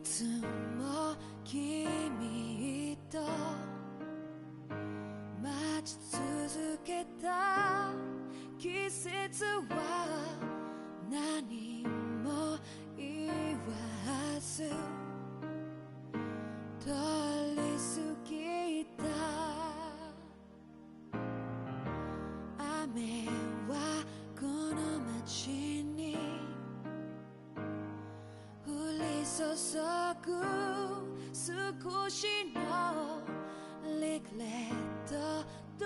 つも君と待ち続けた季節は何も言わず通り過ぎた。雨はこの街に降り注ぐ少しのリグレットと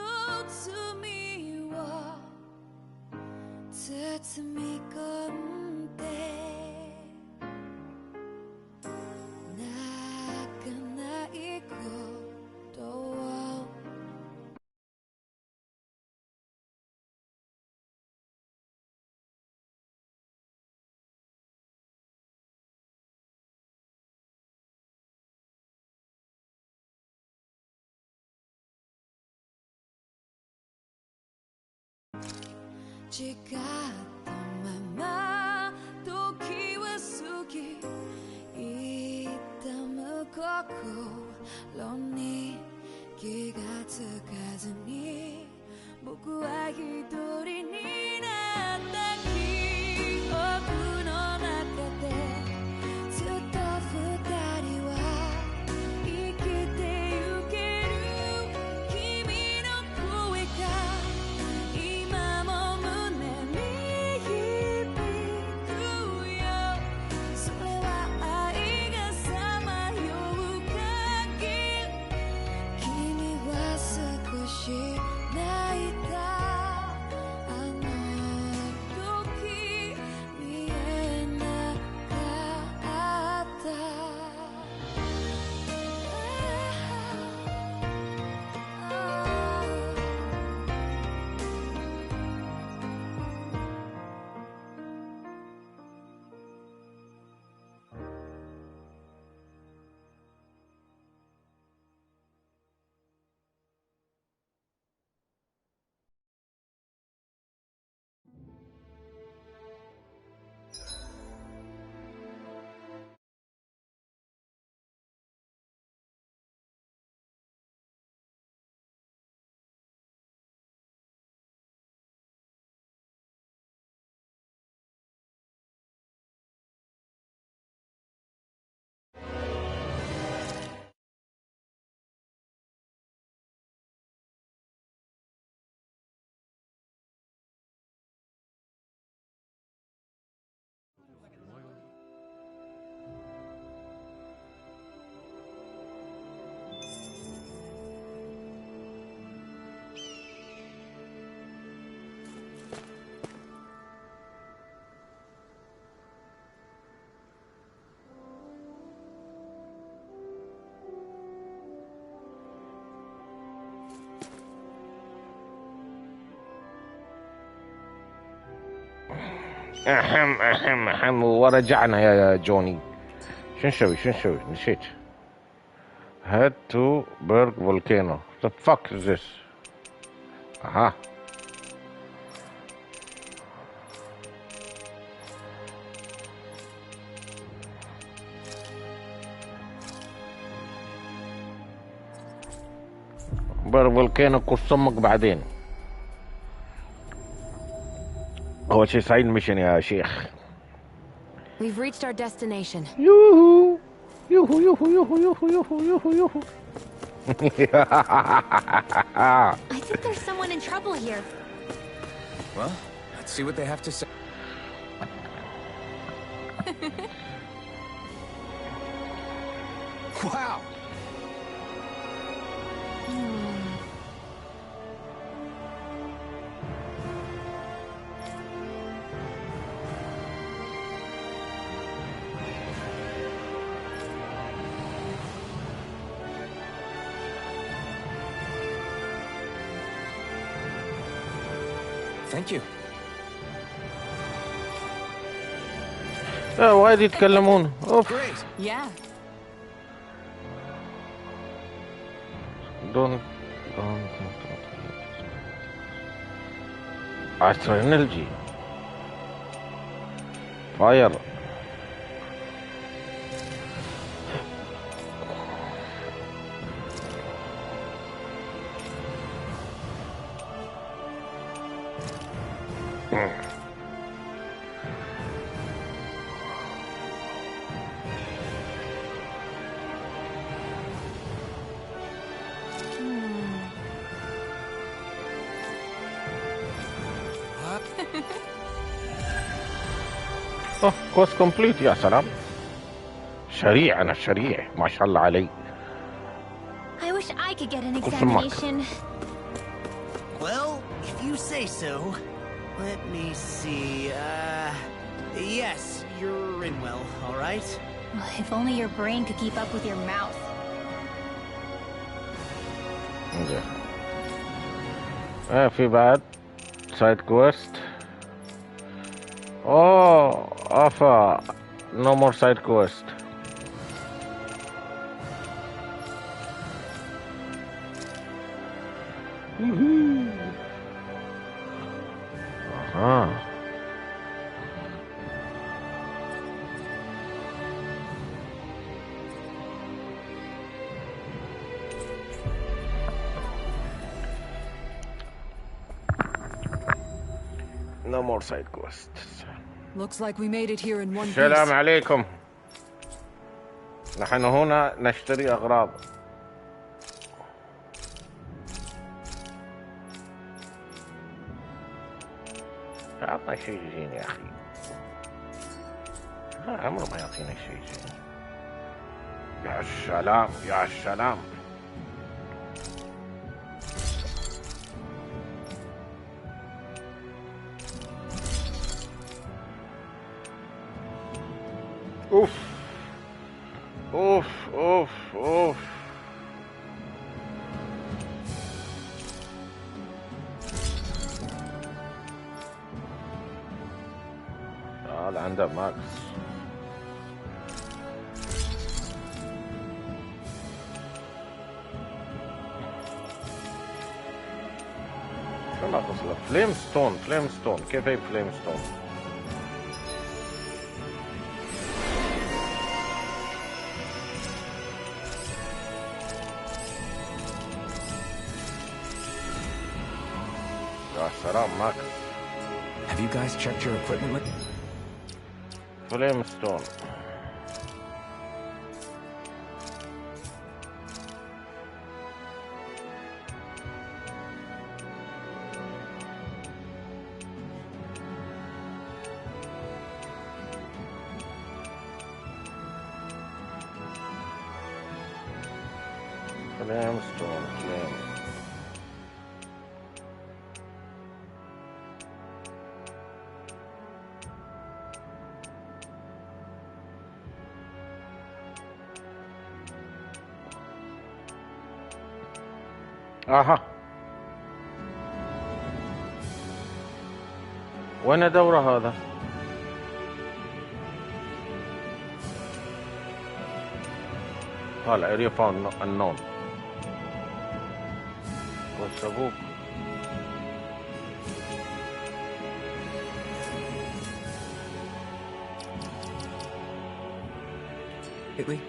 罪を包み込んで泣かないことを違ったまま時は過ぎ痛む心に気がつかずに僕は一人になった記憶の中でずっと二人は生きてゆける君の声が今も胸に響くよ。それは愛がさまよう限り君は少し泣いた。あの時見えなかった。أهم ورجعنا يا جوني. شو نسوي نسيت. head to Berg volcano. The fuck is this? Aha. Berg volcano قصمك بعدين. أول شيء سعيد ميشن يا شيخ. We've reached our destination. يوهو يوهو يوهو يوهو يوهو يوهو يوهو يوهو. I think there's someone in trouble here. Well, let's see what they have to say. Wow! Thank you. وايد يتكلمون. اوف. Yeah. Don't. Astro energy. Fire. كوست كومبليت. يا سلام، سريع. أنا سريع ما شاء الله علي. I wish I could get an كل سماك. examination. Well, if you say so. Let me see. Yes, you're in well, all right? Well, if only your brain could keep up with your mouth. في بعد سايد كويست. اوه افا نو مور سايد كويست. اها no more side quests. Looks like we made it here in one السلام piece. عليكم. نحن هنا نشتري أغراض. أعطنا شيء زين يا أخي. عمره ما يعطينا شيء زين. يا سلام يا سلام. اوف اوف اوف اوف. هذا عنده ماكس. شو ناقص له؟ فليم ستون. فليم ستون كيف هي فليم ستون؟ سلام ماكس. Have you guys checked your equipment? فليم ستون. فليم ستون فليم. اها وين دوره هذا؟ طالع اريا فاون النون والسبوك. Lately?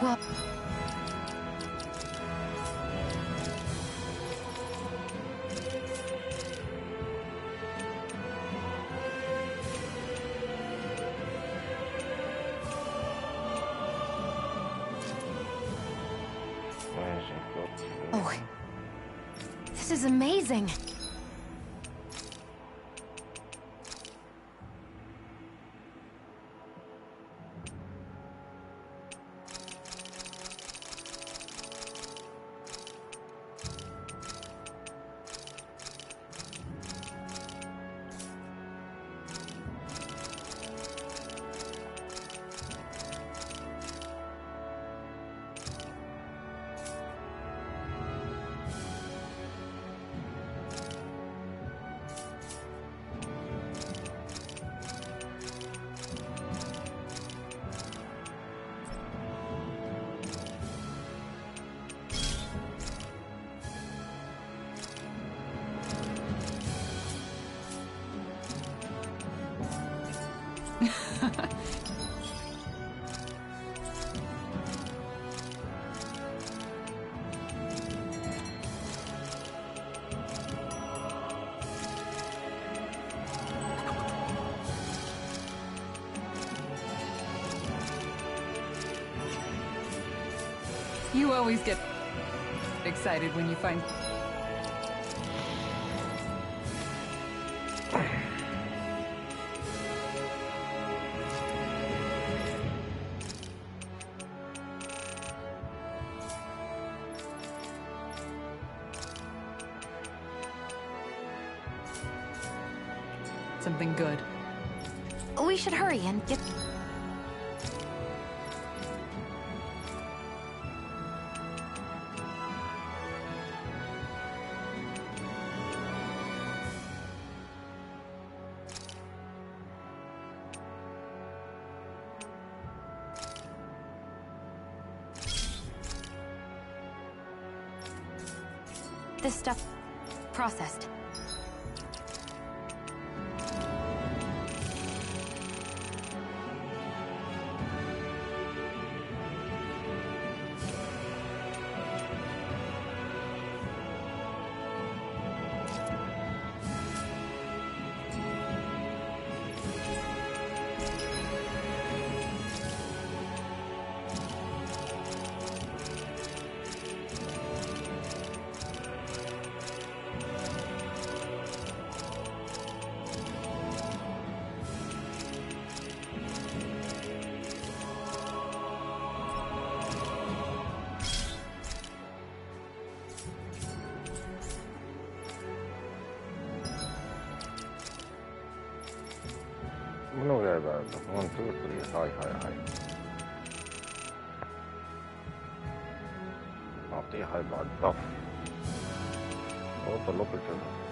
Well, oh, this is amazing. You always get excited when you find... something good. We should hurry and get... this stuff processed. منو جايب هذا؟ 1 2 3 هاي اعطيه هاي بعد ضف اوصل لوكل كذا.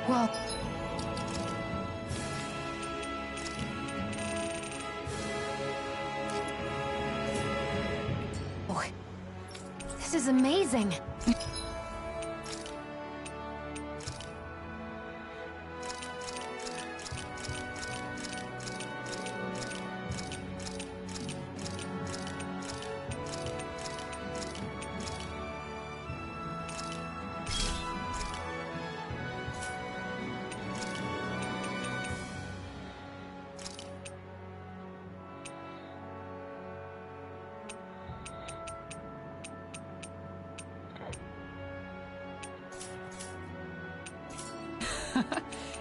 Well... Oh, this is amazing.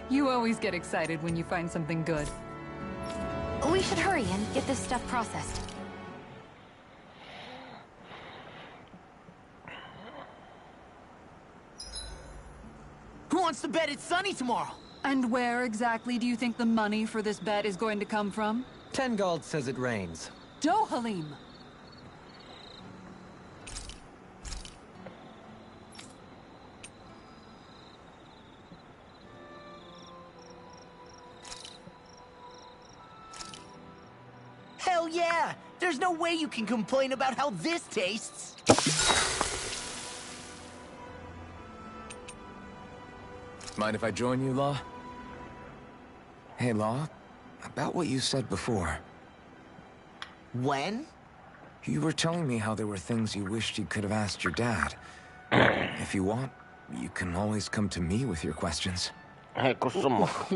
You always get excited when you find something good. We should hurry and get this stuff processed. Who wants to bet it's sunny tomorrow? And where exactly do you think the money for this bet is going to come from? Tengald says it rains. Dohalim! Hell yeah! There's no way you can complain about how this tastes. Mind if I join you, Law? Hey, Law, about what you said before. When? You were telling me how there were things you wished you could have asked your dad. If you want, you can always come to me with your questions.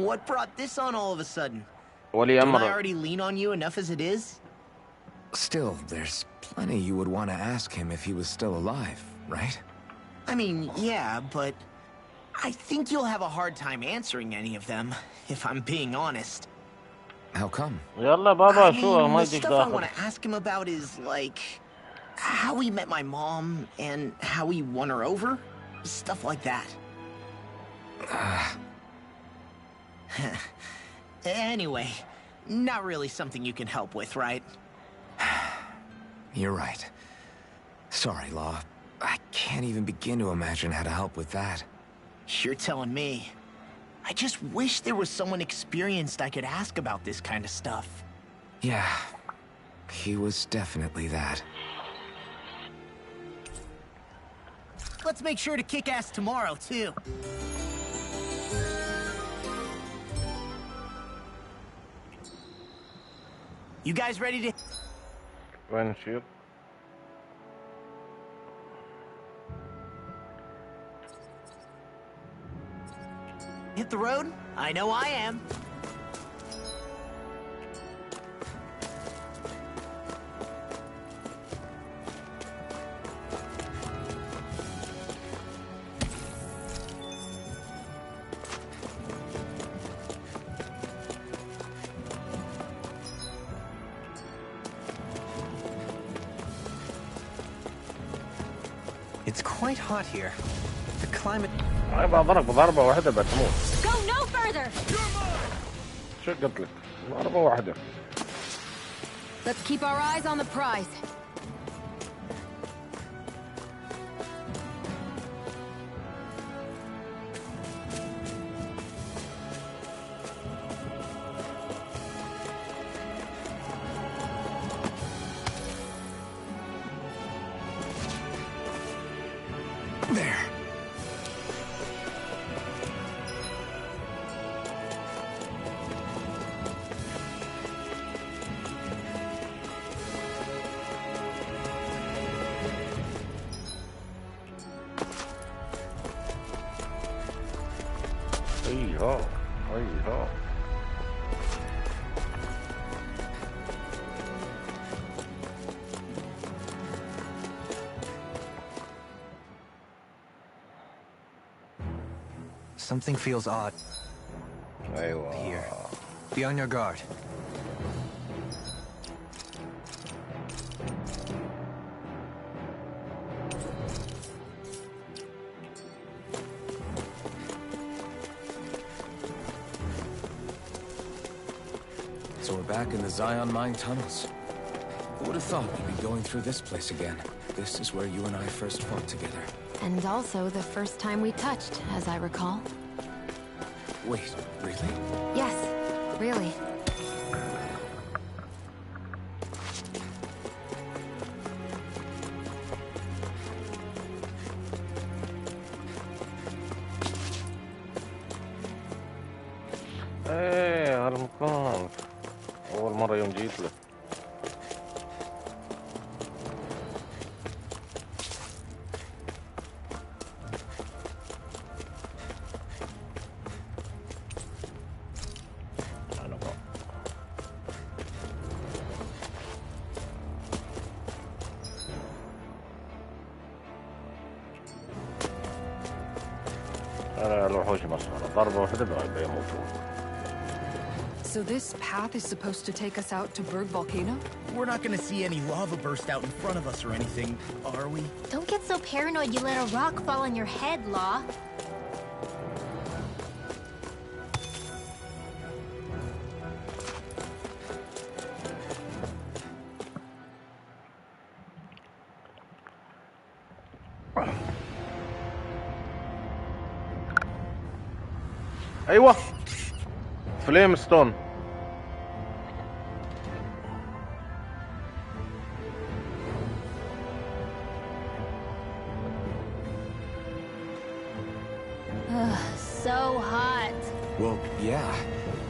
What brought this on all of a sudden? ولي Don't I أمر. already lean on you enough as it is? Still, there's plenty you would want to ask him if he was still alive, right? I mean, yeah, but I think you'll have a hard time answering any of them, if I'm being honest. How come? يلا بابا I شو mean, ما the يديك stuff I داخل. want to ask him about is, like, how he met my mom and how he won her over. Stuff like that. Anyway, not really something you can help with, right? You're right. Sorry, Law. I can't even begin to imagine how to help with that. You're telling me. I just wish there was someone experienced I could ask about this kind of stuff. Yeah, he was definitely that. Let's make sure to kick ass tomorrow, too. You guys ready to... وين نشيط؟ hit the road? I know I am. It's quite hot here. The climate... بضرب ضربة واحدة بتموت. Go no further! شو قلت لك؟ ضربة واحدة. Let's keep our eyes on the prize. There. ايوه ايوه. Something feels odd ايوه. here. Be on your guard. So we're back in the Zion Mine tunnels. Who would have thought we'd be going through this place again? This is where you and I first fought together. And also the first time we touched, as I recall. Wait, really? Yes, really. ايه هالمكان اول مرة يوم جيت له. انا الوحوش مسخرة ضربة واحدة بيموتون. So this path is supposed to take us out to Berg Volcano? We're not gonna see any lava burst out in front of us or anything, are we? Don't get so paranoid you let a rock fall on your head, Law. ايوه فليم ستون. so hot. Well, yeah.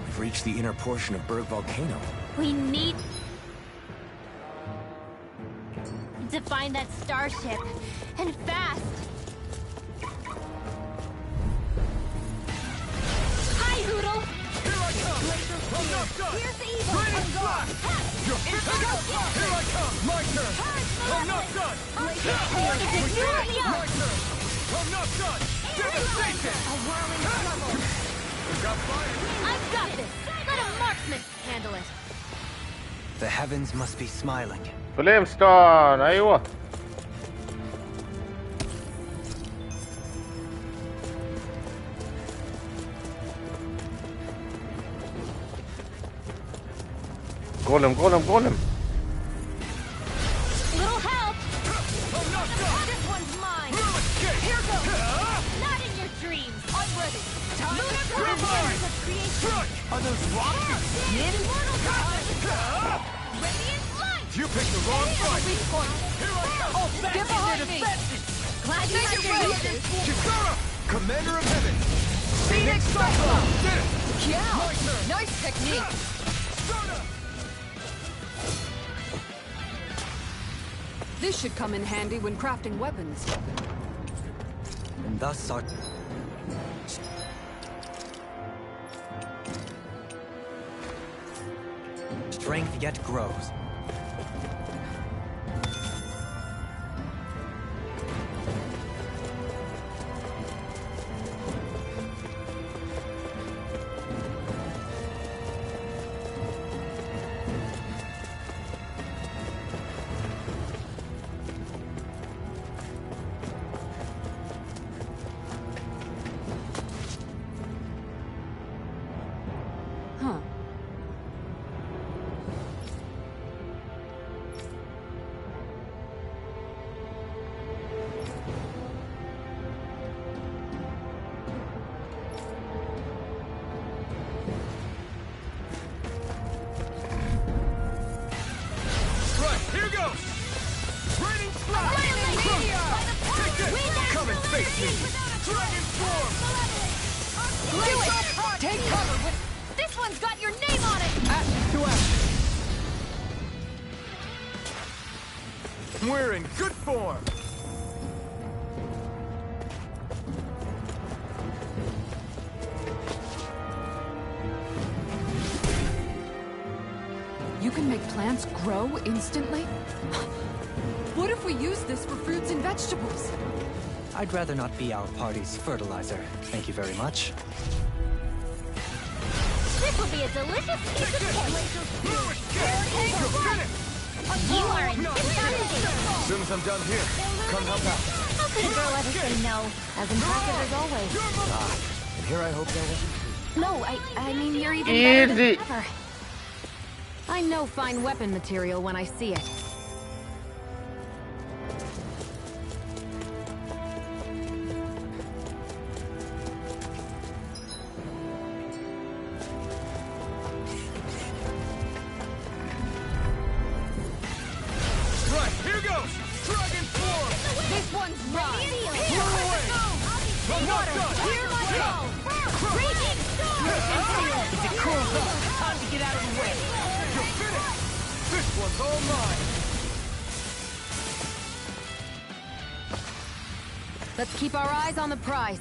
We've reached the inner portion of Berg Volcano. We need to find that starship, and fast. Hi, Hoodle. Here I come! I'm not done! Here's the evil. Raining flash! Here I come! My turn! I'm not done! My turn! I'm not done! Devastation! A whirling trouble. Got fire! I've got this. Let a marksman handle it. The heavens must be smiling. فليمستون ايوه. golem. Little help. This one's mine. Here goes. Not in your dreams. I'm ready. Lunar powers of creation. Are those rocks? Immortal powers. Radiant light. You picked the wrong fight! Here I come. Oh, get behind me. Glad you had your uses. Kisara! Commander of Heaven! Phoenix Cyclone! Did it! Yeah! Nice technique! This should come in handy when crafting weapons. And thus our... strength yet grows. Huh. Right, here goes! Raining flash! Take this! Come and face me! Dragon form! Do it! Take cover with... This one's got your name on it. Ash to ash! We're in good form! You can make plants grow instantly? What if we use this for fruits and vegetables? I'd rather not be our party's fertilizer. Thank you very much. This will be a delicious piece of cake. You are in insanity. As soon as I'm done here, come help out. How could a girl ever say no? As impressive as always. And here I hope that wasn't true. No, I mean you're even better Easy. than ever. I know fine weapon material when I see it. Right, here goes! Dragon form! This one's mine! Blow away! I'm not done! Hear my call! Raging storm! If it cools off, time to get out of the way. You're finished! This one's all mine! Let's keep our eyes on the prize.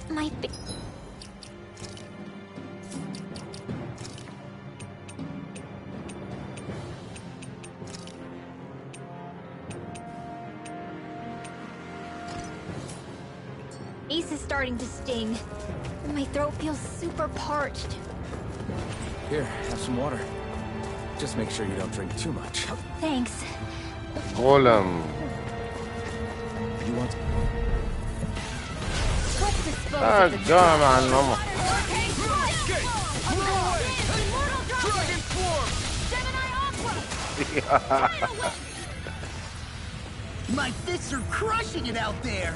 My face is starting to sting. My throat feels super parched. Here, have some water. Just make sure you don't drink too much. Thanks. golem. You want... Let's dispose Ah, of the God, man, no more. Dragon form! My fists are crushing it out there.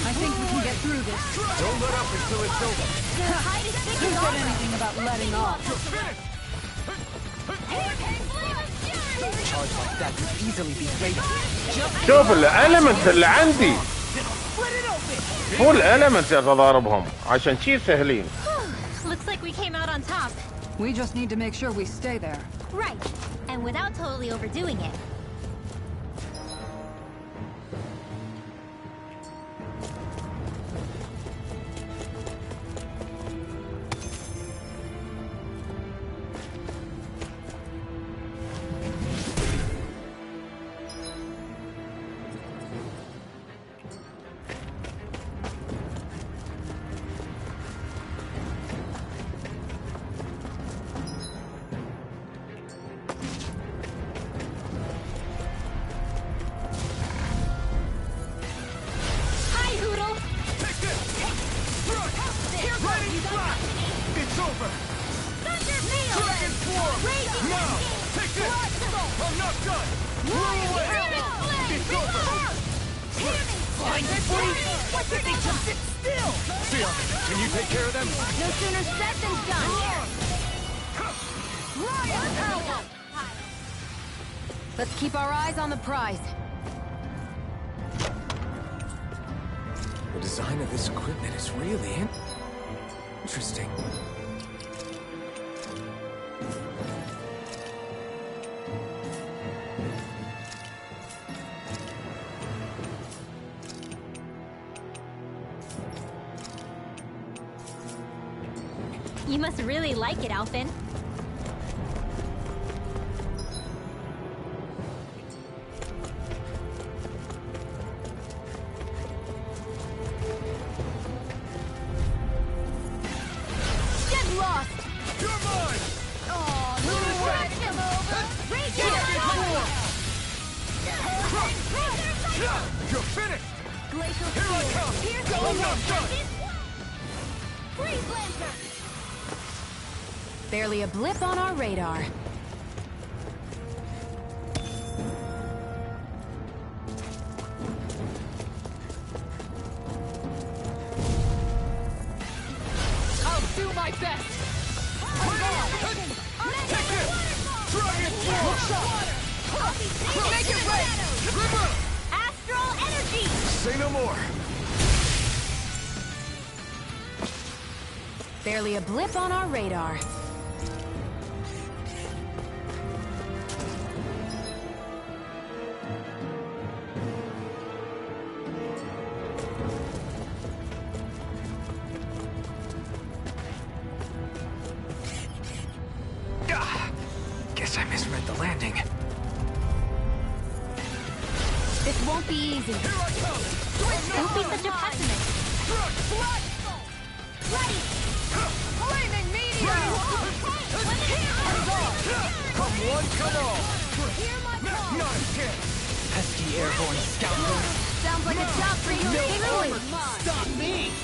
I think we can get through this. Don't let up until it's over. Who said anything about letting off? Charge like that could easily be fatal. شوف الالمنت اللي عندي فول elements يا تضاربهم عشان شي سهلين. Looks like we came out on top. We just need to make sure we stay there. Right. And without totally overdoing it. Can you take care of them? No sooner said than done. Let's keep our eyes on the prize. The design of this equipment is really interesting. You must really like it, Alphen. Get lost! You're mine! You're finished! Glacial Here I come! I'm not done! Freeze Lancer! Barely a blip on our radar. I'll do my best. Take it! Dragon Force! Make it rain! Astral Energy! Say no more! Barely a blip on our radar. Guess I misread the landing. This won't be easy. Don't be such a pessimist. Ready! Flaming meteor! Come one, come all! Hear my call! Not a chance! Pesky airborne scoundrel. Sounds like a job for you, Italy. Stop me!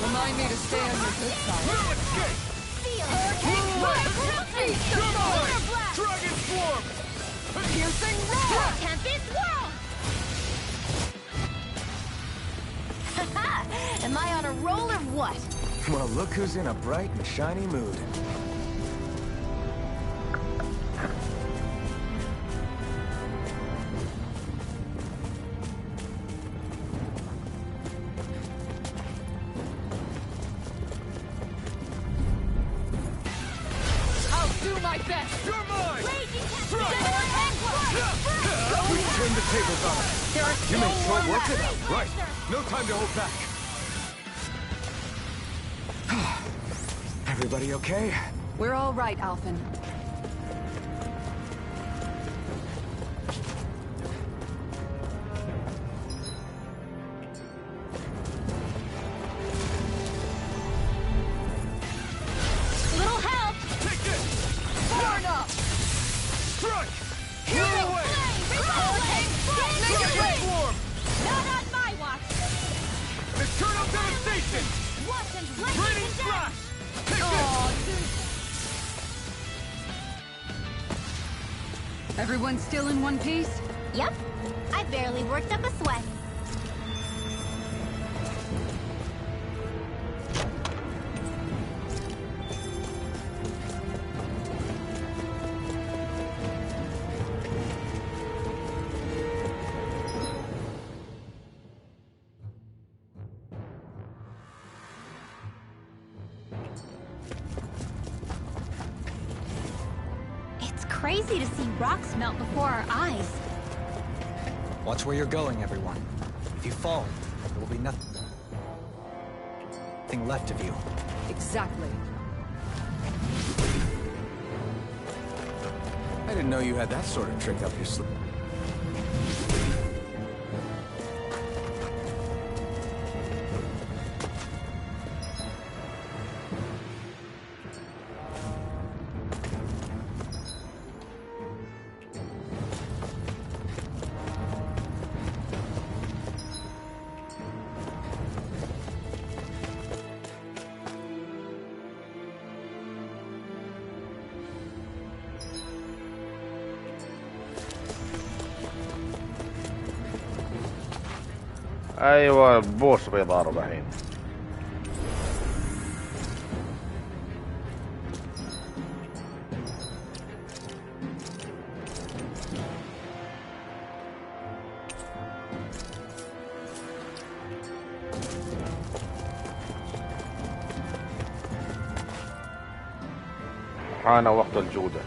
Remind me to stay on your good side. No escape! Feel Come on! Dragon Swarm! Piercing roar! Tempest Whirl! Am I on a roll or what? Well, look who's in a bright and shiny mood. I'll do my best! You're mine! Raging We turned the tables on us. You made short work of it. Right. No time to hold back. Everybody okay? We're all right, Alphen. Little help! Take this! Burn up! Strike! Here Clear goes away! Make it Dragon Swarm! Not on my watch! Eternal devastation! Watch and Raining flash! Take this! Everyone still in one piece? Yep. I barely worked up a sweat. It's crazy to see rocks melt before our eyes. Watch where you're going, everyone. If you fall, there will be nothing left of you. Exactly. I didn't know you had that sort of trick up your sleeve. ايوه البوس بيضارب الحين. حان وقت الجودة.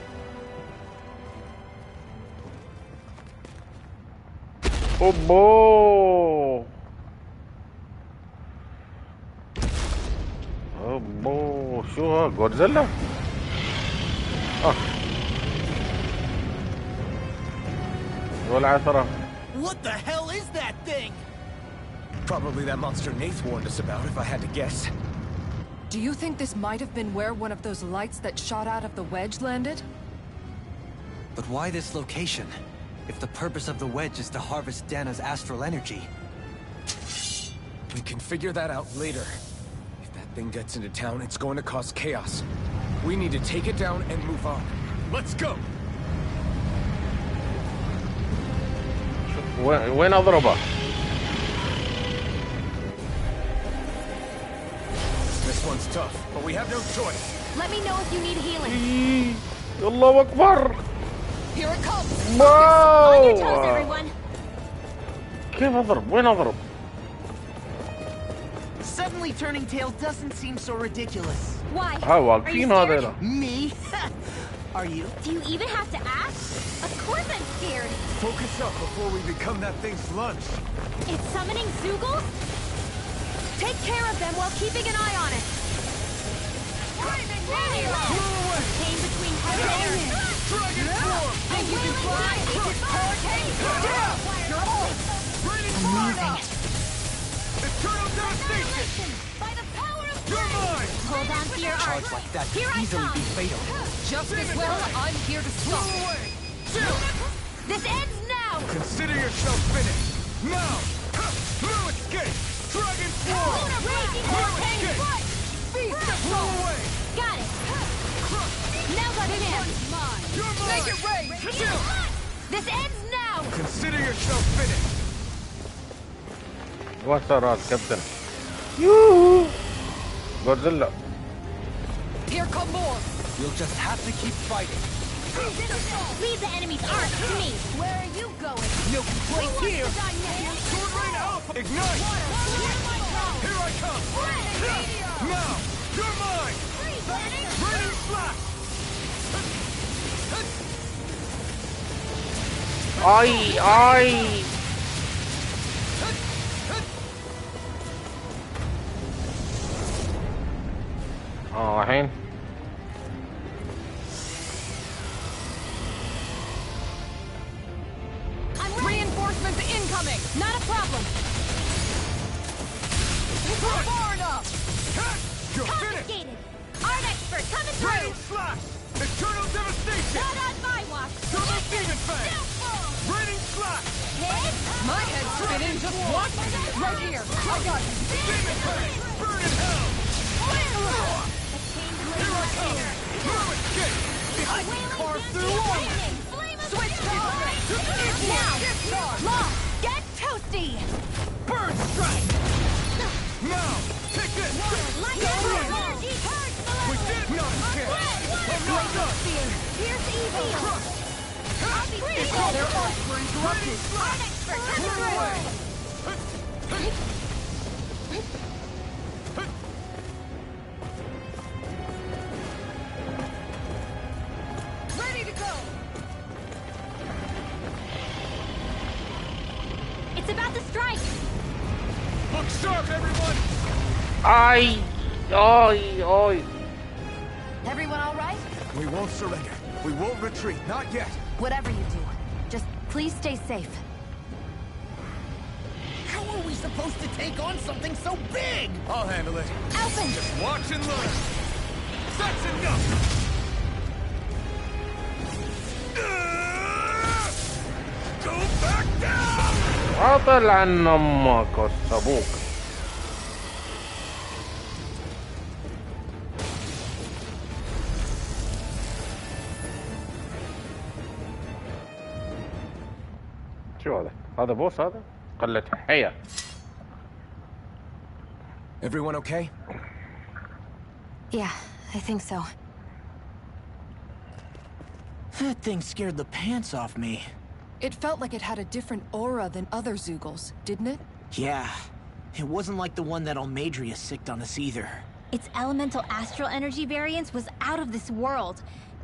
اوبو اوبو شو ها جودزيلا؟ والعثرة. What the hell is that thing? Probably that monster Nath warned us about, if I had to guess. Do you think this might have been where one of those lights that shot out of the wedge landed? But why this location? If the purpose of the wedge is to harvest Dana's astral energy. We can figure that out later. If that thing gets into town, it's going to cause chaos. We need to take it down and move on. Let's go! وين اضربه؟ This one's tough, but we have no choice. Let me know if you need healing. الله اكبر. Here it comes! On your toes, واو everyone. كيف اضرب؟ وين اضرب؟ Suddenly turning tail doesn't seem so ridiculous. Why? ها Are you واقفين scared? هذيلا. Me? Are you? Do you even have to ask? Of course I'm scared. Focus up before we become that thing's lunch. It's summoning Zoogles? Take care of them while keeping an eye on it. Came between heaven and earth. Dragon form! Think you can fly? Hurricane! Amazing. Eternal devastation! By the power of You're mine! hold on to your Charge arms. like that Here could I easily come. be fatal. Just as well, I'm here to Blow stop. away! This ends now. Consider yourself finished! Now! No escape! Dragon form! Raging hurricane foot. Blow away! Got it. Now got him. You're mine! Make it rain! This ends now. Consider yourself finished! وصل راس كابتن. يوهو جودزيلا. Here come more! You'll just have to keep fighting. Leave the enemy's arc to me. Where are you going? No complaints here! Sword Rain Alpha! Ignite! Here I come! Now! You're mine! Raining Slash! اي اي الحين Reinforcements incoming! Not a problem. Far enough! You're finished! Confiscated. Art expert coming Raining through. Slash! Eternal devastation! Not on my watch. Turbo Demon Fang! Downfall. Raining Slash! Hit. My head's spinning just watch me! Right here! I got you! Demon Fang! Burn in hell! Here I come! No escape! I can carve through all! Flame Switch target! Now! Law, get toasty! Bird strike! Now! Take this! Light energy! Charge the We level! did not kill! I'm not done! Spear! Pierce evil! I'll be free! Their arms were interrupted! Onyx for Temporary! Ready to go! It's about to strike! Look sharp, everyone! Ay, ay, ay. Everyone all right? We won't surrender. We won't retreat. Not yet. Whatever you do, just please stay safe. How are we supposed to take on something so big? I'll handle it. Alphen! Just watch and learn. That's enough! Go back down! عطل عن امك والصابوك. شو هذا؟ هذا بوس هذا؟ قلة حية. Everyone okay? Yeah, I think so. That thing scared the pants off me. It felt like it had a different aura than other Zeugles, didn't it? Yeah. It wasn't like the one that Almadria sicked on us either. Its elemental astral energy variance was out of this world.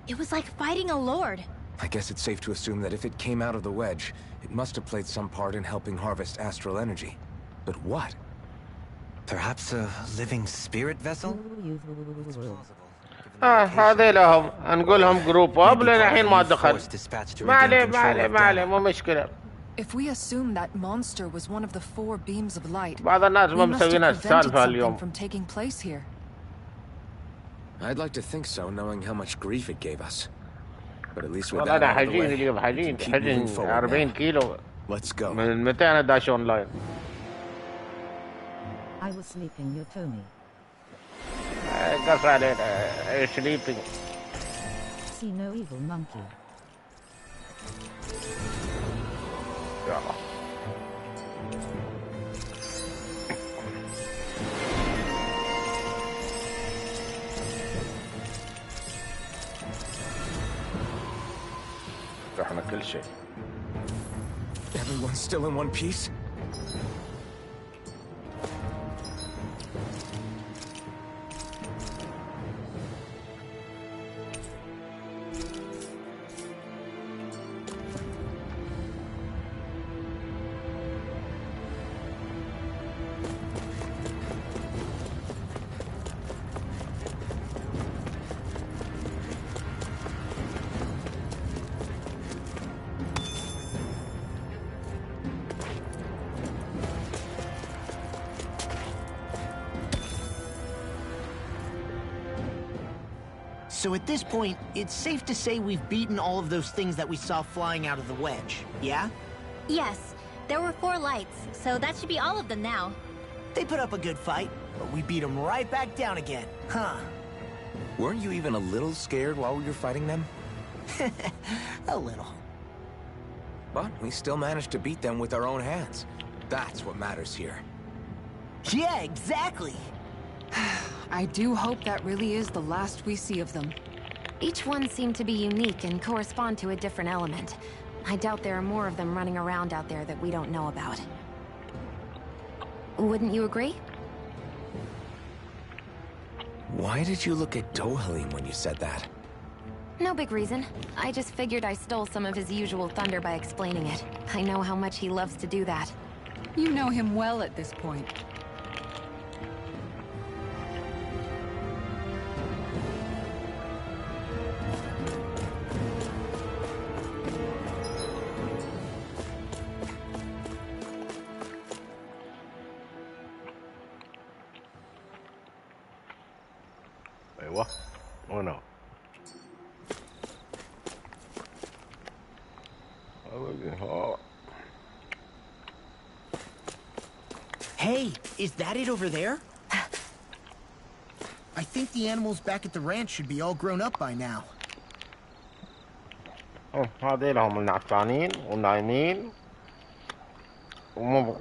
It was like fighting a lord. I guess it's safe to assume that if it came out of the wedge, it must have played some part in helping harvest astral energy. But what? Perhaps a living spirit vessel? هذي لهم نقول لهم جروب اب لين الحين ما دخل. ما عليه مو مشكلة. If we assume that monster was one of the 4 beams of light, بعض الناس ما we must have مسويين prevented السالفة something اليوم. from taking place here. I'd like to think so, knowing how much grief it gave us. But at least with والله that أنا out of the حزين way, اليوم we حزين can keep moving حزين forward 40 now. كيلو. Let's go. من متى أنا داش أونلاين؟ I was sleeping, you told me. قص علينا sleeping. See no evil monkey. يلا. رحنا كل شيء. Everyone's still in one piece? So at this point, it's safe to say we've beaten all of those things that we saw flying out of the wedge, yeah? Yes, there were 4 lights, so that should be all of them now. They put up a good fight, but we beat them right back down again, huh? Weren't you even a little scared while we were fighting them? A little. But we still managed to beat them with our own hands. That's what matters here. Yeah, exactly! I do hope that really is the last we see of them. Each one seemed to be unique and correspond to a different element. I doubt there are more of them running around out there that we don't know about. Wouldn't you agree? Why did you look at Dohalim when you said that? No big reason. I just figured I stole some of his usual thunder by explaining it. I know how much he loves to do that. You know him well at this point. أيوة هنا. Hey, is that it over there? I think the animals back at the ranch should be all grown up by now. هذيل هم النعسانين ونايمين ومو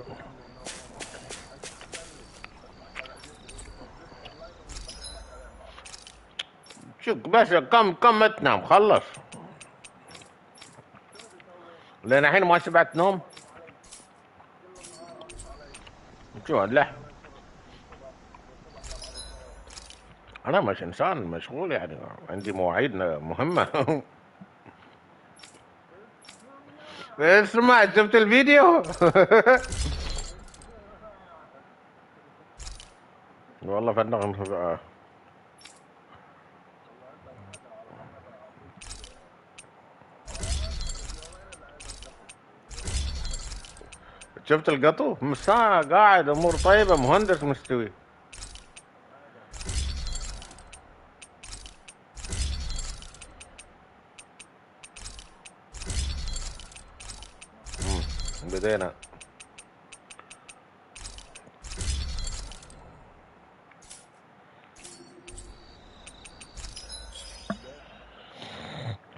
شوف بس كم ما تنام خلص. لين الحين ما شبعت نوم. شو لا انا مش انسان مشغول يعني، عندي مواعيد مهمة. اسمع شفت الفيديو؟ والله فنان. شفت القطو مساء قاعد امور طيبة مهندس مستوي. بدينا.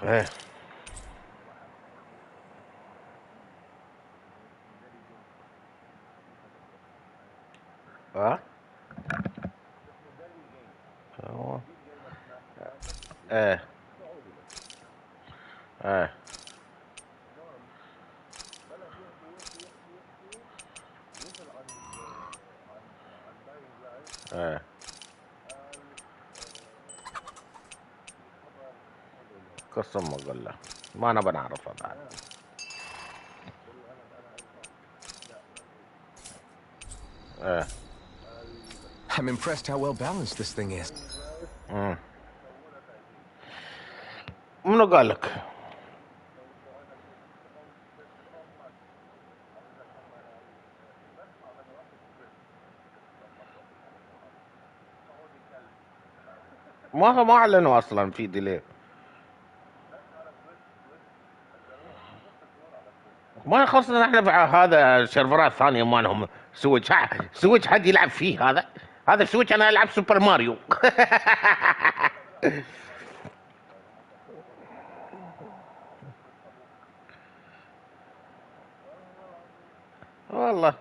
ايه ها أوه. ايه ايه ايه قسم اقول له ما نبى نعرفها بعد. ايه I'm impressed how well balanced this thing is. منو قال لك؟ ما اعلنوا اصلا في ديلي. ما يخصنا احنا في هذا سيرفرات ثانيه مالهم سويتش حد يلعب فيه هذا سويتش انا العب سوبر ماريو. والله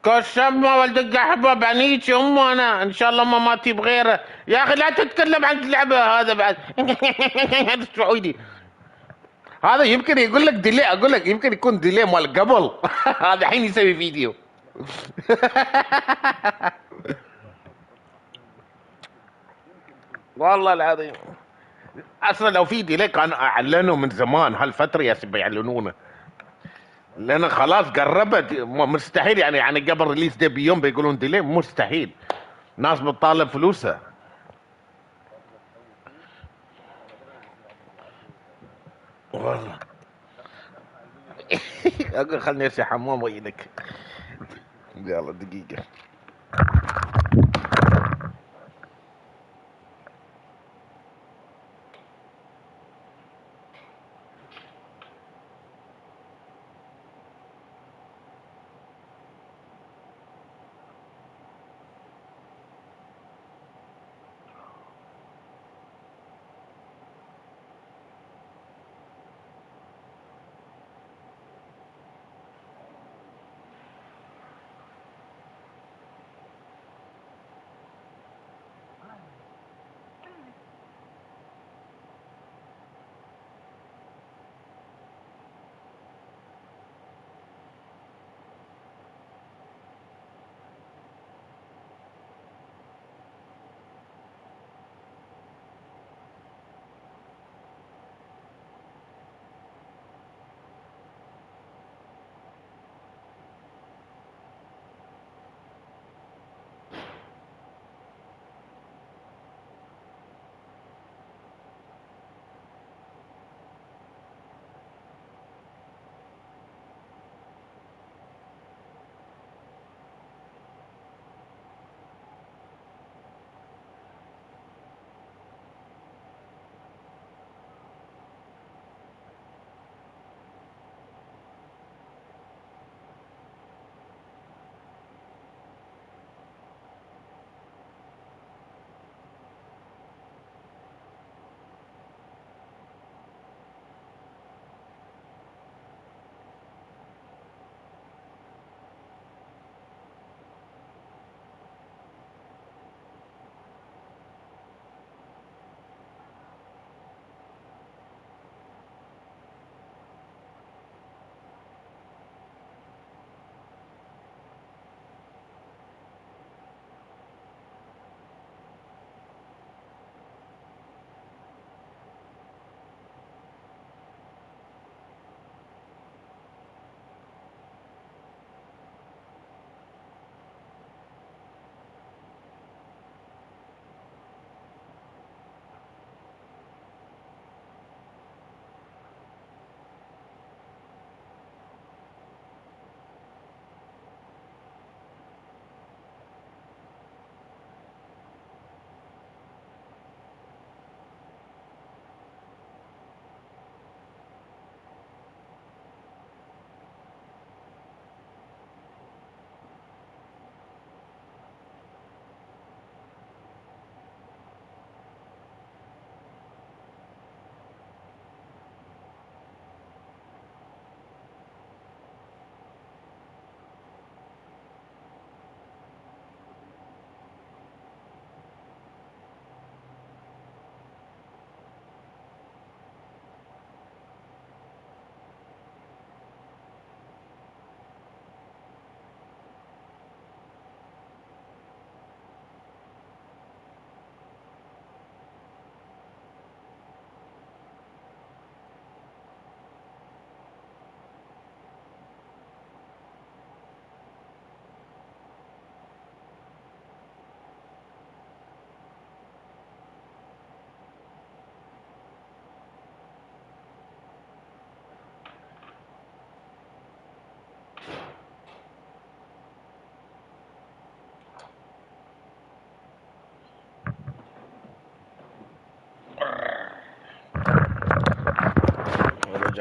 كشمة ولد احباب عنيك امه انا ان شاء الله ما تجيب غيره يا اخي لا تتكلم عن اللعبه هذا بعد. هذا السعودي هذا يمكن يقول لك ديلي، اقول لك يمكن يكون ديلي مال قبل. هذا الحين يسوي فيديو. والله العظيم اصلا لو في ديلي كان اعلنوا من زمان هالفتره يا سيدي يعلنونه، لان خلاص قربت مستحيل يعني قبل ريليس دي بيوم بيقولون ديلي مستحيل. ناس بتطالب فلوسها. والله. اقول خلني ارسي حمام وينك. يلا دقيقه.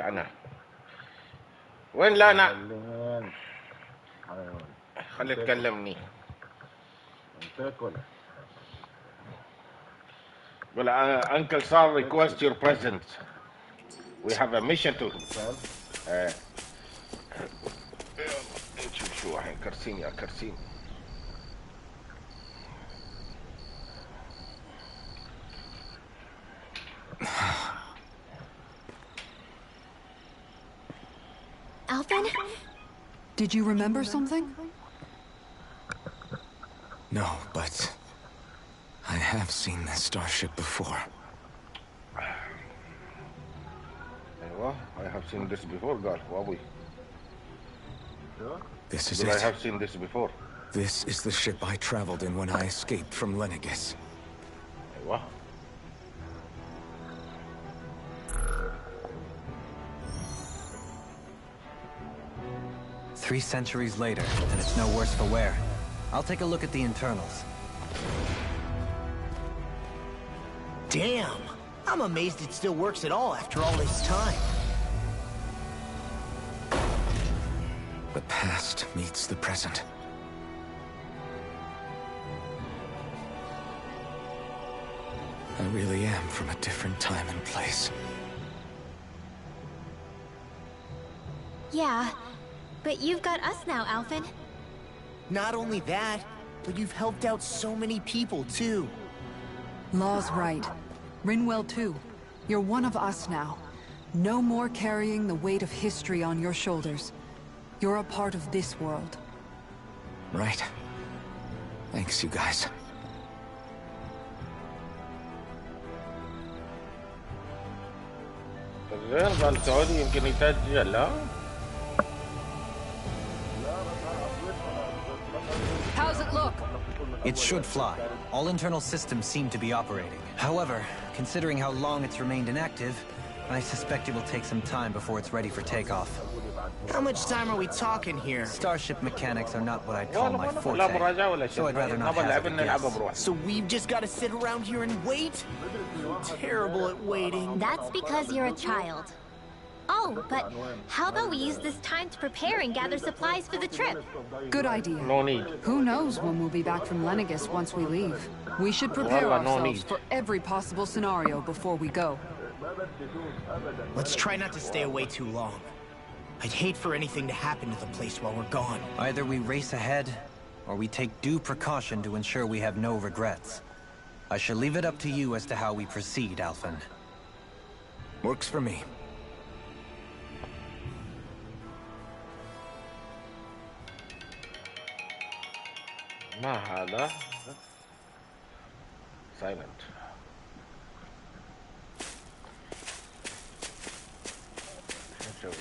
أنا وين لانا؟ خلي تكلمني. Well, Uncle Sal requests your presence. We have a mission to. نشوف شو الحين كرسيني يا كرسيني. Alvin? Did you remember something? No, but I have seen this starship before. Well, I have seen this before, God. This is But it. I have seen this before. This is the ship I traveled in when I escaped from Lenegis. What? 3 centuries later, and it's no worse for wear. I'll take a look at the internals. Damn! I'm amazed it still works at all after all this time. The past meets the present. I really am from a different time and place. Yeah, but you've got us now, Alvin. Not only that, but you've helped out so many people, too. Law's right. Rinwell too. You're one of us now. No more carrying the weight of history on your shoulders. You're a part of this world. Right. Thanks, you guys. زين قال سعودي يمكن يتأجل لا؟ How's it look? It should fly. All internal systems seem to be operating. However, considering how long it's remained inactive, I suspect it will take some time before it's ready for takeoff. How much time are we talking here? Starship mechanics are not what I'd call my forte, so I'd rather not hazard a guess. So we've just got to sit around here and wait? I'm terrible at waiting. That's because you're a child. Oh, but how about we use this time to prepare and gather supplies for the trip? Good idea. No need. Who knows when we'll be back from Lenegis once we leave? We should prepare Well, no ourselves need. for every possible scenario before we go. Let's try not to stay away too long. I'd hate for anything to happen to the place while we're gone. Either we race ahead, or we take due precaution to ensure we have no regrets. I shall leave it up to you as to how we proceed, Alphen. Works for me. ما هذا؟ Silent. شو نسوي؟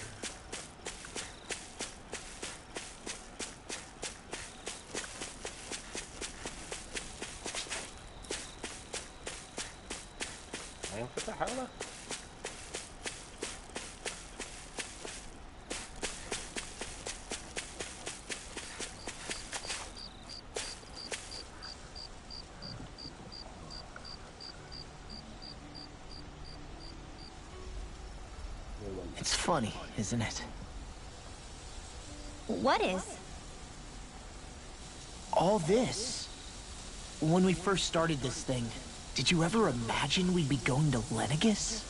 ما ينفتح هذا؟ It's funny, isn't it? What is? All this. When we first started this thing, did you ever imagine we'd be going to Lenegis?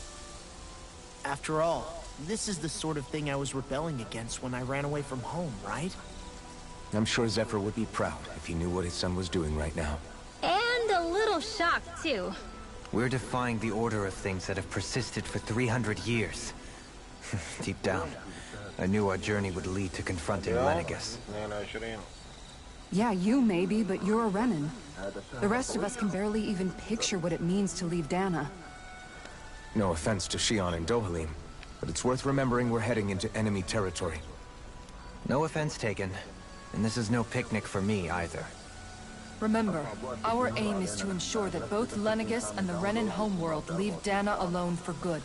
After all, this is the sort of thing I was rebelling against when I ran away from home, right? I'm sure Zephyr would be proud if he knew what his son was doing right now. And a little shocked, too. We're defying the order of things that have persisted for 300 years. Deep down, I knew our journey would lead to confronting Lenegis. 22. Yeah, you maybe, but you're a Renan. The rest of us can barely even picture what it means to leave Dana. No offense to Shion and Dohalim, but it's worth remembering we're heading into enemy territory. No offense taken, and this is no picnic for me either. Remember, our aim is to ensure that both Lenegis and the Renan homeworld leave Dana alone for good.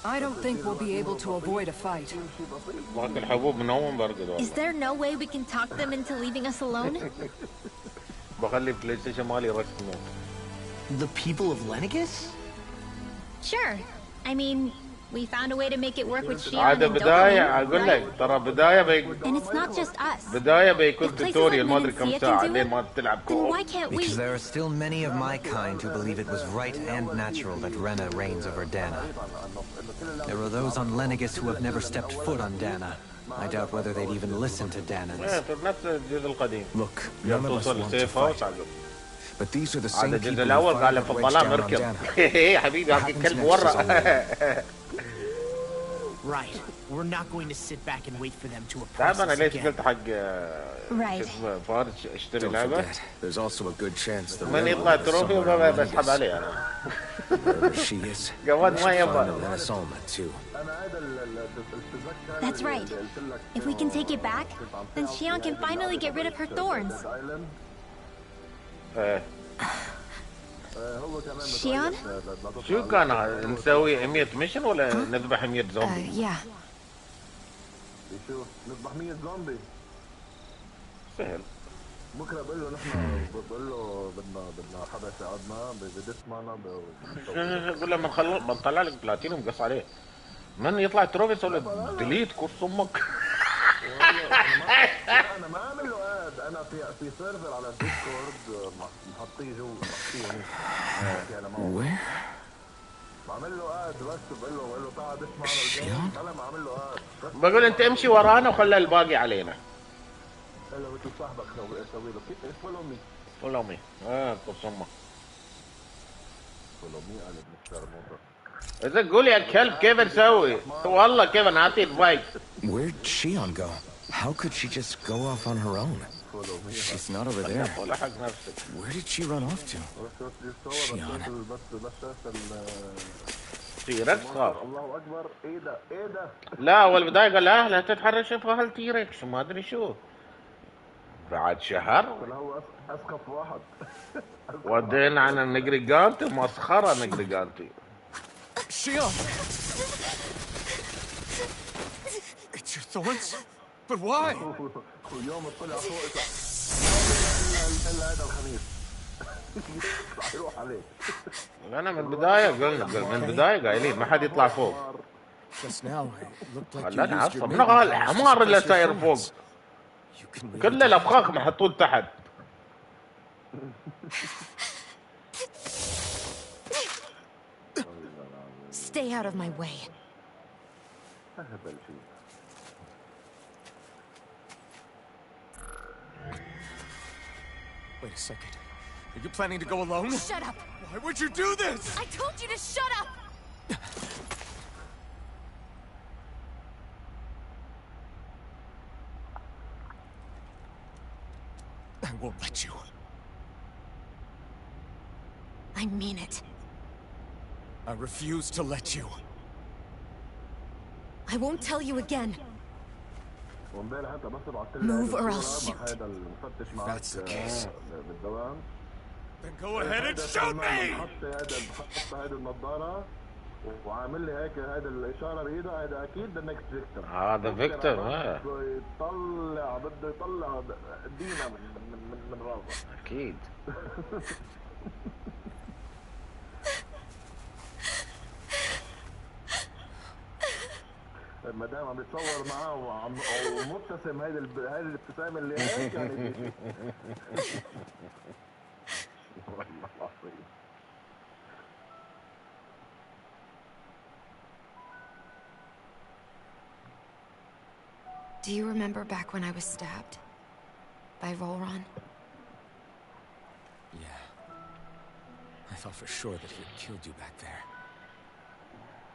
I don't think we'll be able to avoid a fight. Is there no way we can talk them into leaving us alone? The people of Lenegis? Sure. I mean, We found a way to make it work with Shion هذا and بداية dopamine, أقول لك right? ترى بداية And it's not just us. بداية بيكون If places like توتوريال ما أدري كم Menancia ساعة can do لين it, ما تلعب then كوب. why can't we? Because there are still many of my kind who believe it was right and natural that Rena reigns over Dana. There are those on Lenegis who have never stepped foot on Dana. I doubt whether they'd even listen to Danans. نفس الجزء القديم. Look, none of us want to fight. But these are the هذا same الجزء people who الأول قال له finally في wedged الظلام down on اركض. Dana. يا حبيبي هاك الكلب ورا. Right. We're not going to sit back and wait for them to approach تعرف أنا us ليش again. قلت حق Right. فارس اشتري Don't لعبة. forget, there's also a good chance the من Ren يطلع is تروفي somewhere on بسحب عليه Lenegis. أنا. Wherever she is, we جواد should ما find يبغى. the Rena's Alma too. That's right. If we can take it back, then Shion can finally get rid of her thorns. Shion? شو كان نسوي 100 ميشن ولا نذبح 100 زومبي؟ Yeah. نذبح 100 زومبي. سهل. بكره بقول له نحن بقول له بدنا حدا يساعدنا بدس معنا قول له بنطلع لك بلاتينيوم قص عليه. من يطلع تروفي ولا ديليت كورس امك. انا ما عامل له اد، انا في سيرفر على الديسكورد محطيه جوا محطيه Where? بعمل له اد بس بقول له تعال دس معنا الجيم. انا ما عامل له اد. بقول انت امشي ورانا وخلي الباقي علينا. لو بدك صاحبك سوي له كيف فولو مي. فولو مي. كورس امك. فولو مي على ابن الشرموطه. إذا قول يا كلب كيف نسوي؟ والله كيف نعطي البايك. Where'd Shion go? How could she just go off on her own? She's not over there. Where did she run off to? Shion. تيركس خاف. الله اكبر. ايه ده ايه ده؟ لا اول بداية قال لا تتحرش في هالتيركس ما ادري شو. بعد شهر هو اسقف واحد. ودينا على النجريجانتي مسخرة نجريجانتي. Shion! It's your thorns? But why? يوم طلع فوق الا هذا الخميس. يروح عليه. انا من البداية من البداية قايلين ما حد يطلع فوق. Just now, it looked like you خلاني used your اعصب. من maiden قال power to الحمار اللي suppress your ساير فوق. thorns. You can really كل الابخاخ محطوط تحت. Stay out of my way. Wait a second. Are you planning to go alone? Shut up! Why would you do this? I told you to shut up! I won't let you. I mean it. I refuse to let you. I won't tell you again. وامبارح انت بس بعت Move or I'll الصورة مع shoot. هذا المفتش معك That's the case. بالدوام. Then go ahead and shoot me! بحط هذه النظارة وعامل لي هيك هذا الإشارة بإيده. هذا أكيد the next victim. هذا فيكتور. بده يطلع دينا من راسه. اكيد. ما دام عم يتصور معاه ومبتسم هيدي الابتسامه اللي هيك يعني. والله العظيم. Do you remember back when I was stabbed? By Volron? Yeah. I thought for sure that he had killed you back there.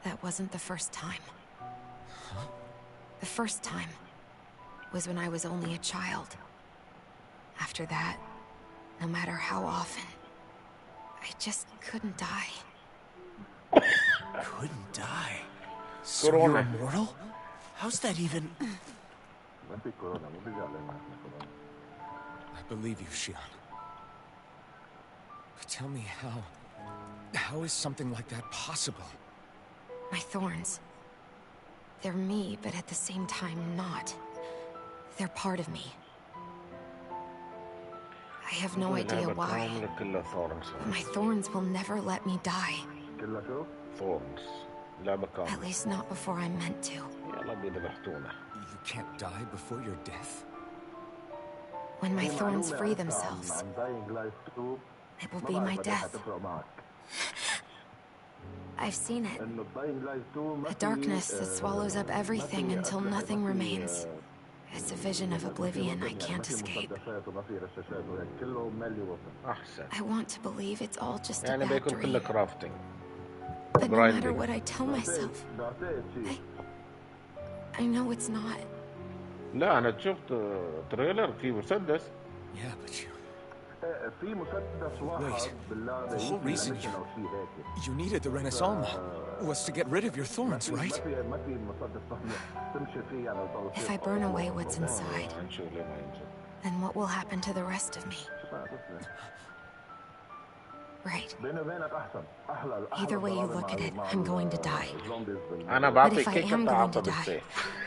That wasn't the first time. The first time was when I was only a child. After that, no matter how often, I just couldn't die. Couldn't die? So you're immortal? How's that even... I believe you, Shion. But tell me how... How is something like that possible? My thorns. They're me, but at the same time not. They're part of me. I have no idea why, but my thorns will never let me die. Thorns. لعبة At كاملة. least not before I'm meant to. يلا بيذبحتونا. You can't die before your death? When my thorns free themselves, it will be my death. I've seen it. A darkness that swallows up everything until nothing remains. It's a vision of oblivion I can't escape. أحسن. I want to believe it's all just a يعني bad بيكون كله dream. كرافتنج. But no matter what I tell myself, I know it's not. لا أنا شفت تريلر في مسدس. Yeah, but you... Wait, the whole reason you needed the Renaissance was to get rid of your thorns, right? If I burn away what's inside, then what will happen to the rest of me? Right. Either way you look at it, I'm going to die. أنا But بعطي if I كيكة am going to تعاطى die, بالسيف.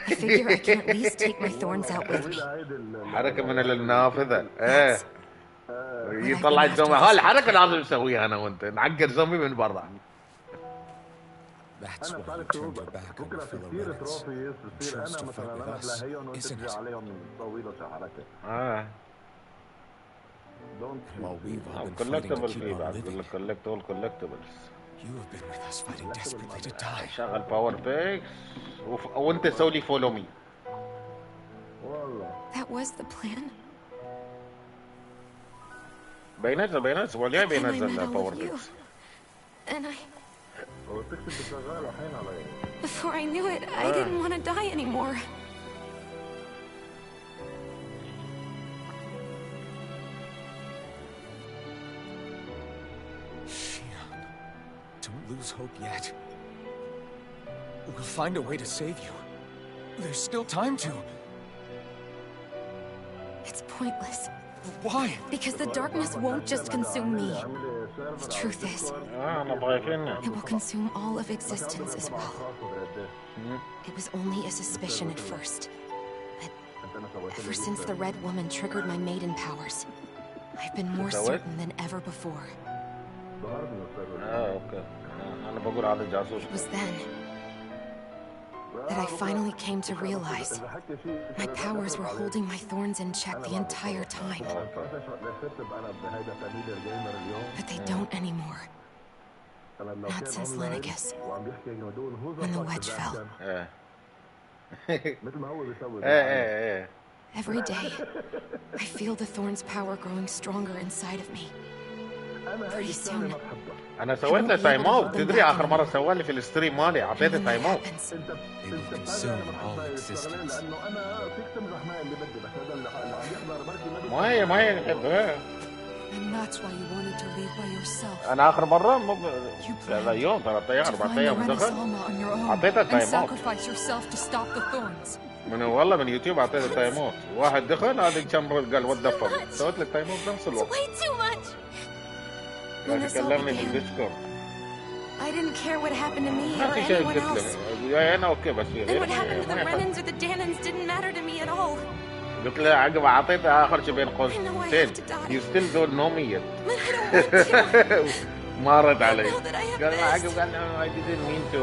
I figure I can at least take my thorns out with me. حركة من النافذة. That's يطلع الزومبي. هالحركة لازم نسويها أنا وأنت. نعقد زومبي من برا. That's why you turned your back on your fellow Renans. Chose to fight with us, isn't it? While we've all been fighting to collectibles keep on living, collectibles. you have been with us fighting desperately to die. شغل باور بيكس وانت سوي لي فولو مي. That was the plan. بينزل الاسبوع الجاي And I met بينزل all باور of you. بيكس. And before I knew it, I didn't want to die anymore. Shion, don't lose hope yet. We'll find a way to save you. There's still time to. It's pointless. Why? Because the darkness won't just consume me. The truth is, it will consume all of existence as well. It was only a suspicion at first. But ever since the Red Woman triggered my maiden powers, I've been more certain than ever before. It was then that I finally came to realize my powers were holding my thorns in check the entire time. But they don't anymore. Not since Lenegis, when the wedge fell. Every day, I feel the thorn's power growing stronger inside of me. Pretty soon, انا سويت له تايم اوت. تدري اخر مره سوى لي في الستريم مالي اعطيته تايم اوت. They will consume all existence. ما هي يحبها. And that's why you wanted to leave by yourself. انا اخر مره هذا يوم 3 ايام 4 ايام دخل اعطيته تايم اوت. Sacrifice yourself to stop the thorns. من والله من يوتيوب اعطيته تايم اوت. واحد دخل هذا كم قال وات ذا فك. سويت له تايم اوت بنفس الوقت. كلمني بالديسكورد. I didn't care what happened to me ما or في شيء anyone قلت else. له انا اوكي بس And what happened to the Renans or the Danans didn't matter to me at all. قلت له عقب اعطيته اخر شيء بين قوسين you still don't know me yet. ما رد علي. قال عقب قال I didn't mean to.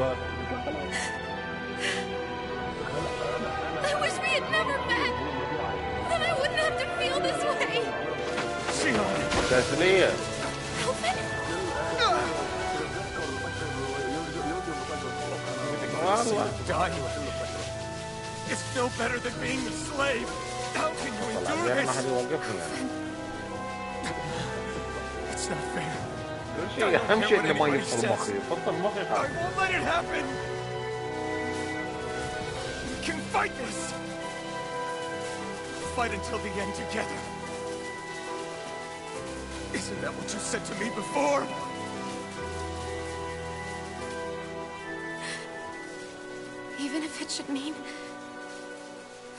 I wish we had never met. Then I wouldn't have to feel this way. تسلية. It's no better than being a slave. How can you endure this? It's not fair. أهم شيء إنه ما يفصل مخي. يفصل مخي I won't let it happen. We can fight this. Fight until the end together. Isn't that what you said to me before? Even if it should mean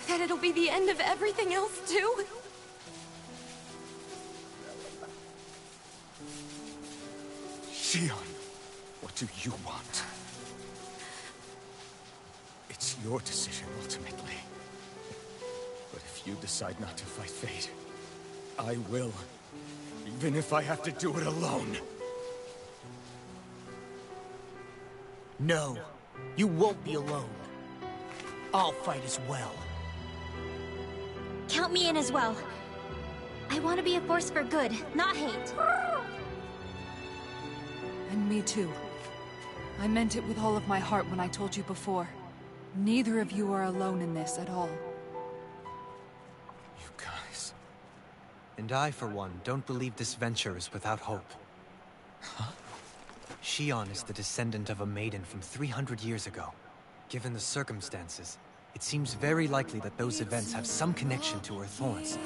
that it'll be the end of everything else too. Shion, what do you want? It's your decision ultimately. But if you decide not to fight fate, I will. Even if I have to do it alone. No. You won't be alone. I'll fight as well. Count me in as well. I want to be a force for good, not hate. And me too. I meant it with all of my heart when I told you before. Neither of you are alone in this at all. You guys... And I, for one, don't believe this venture is without hope. Huh? Shion is the descendant of a maiden from 300 years ago. Given the circumstances, it seems very likely that those events have some connection to her thorns.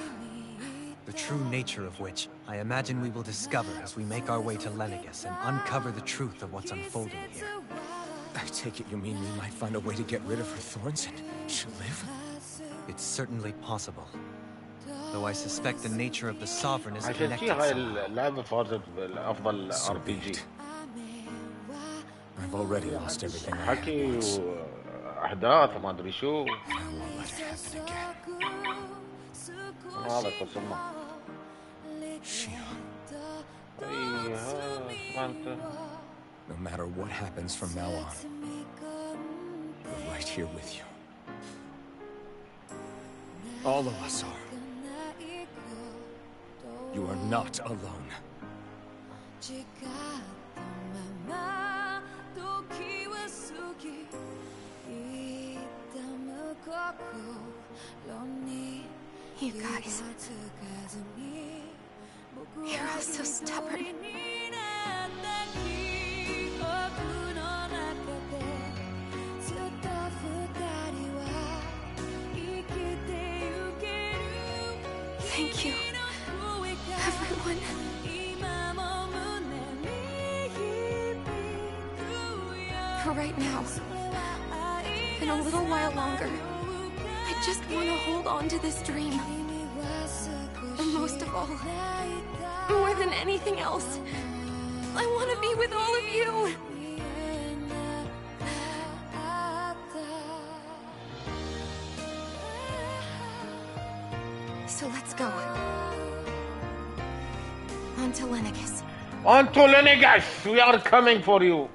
The true nature of which, I imagine we will discover as we make our way to Lenegis and uncover the truth of what's unfolding here. I take it you mean we might find a way to get rid of her thorns and she'll live? It's certainly possible. Though I suspect the nature of the Sovereign is عشان connected كذا هاي somehow. اللعبة فازت بأفضل So be RPG. it. I've already lost everything I حكي had. وأحداث وما أدري شو. I won't let it happen again. هذا قسمه. Shion, أيها أنت. no matter what happens from now on, we're right here with you. All of us are. You are not alone. You guys... You're all so stubborn. Thank you, everyone. For right now, and a little while longer, I just want to hold on to this dream. And most of all, more than anything else, I want to be with all of you. So let's go. On to Lenegis. On to Lenegis, we are coming for you.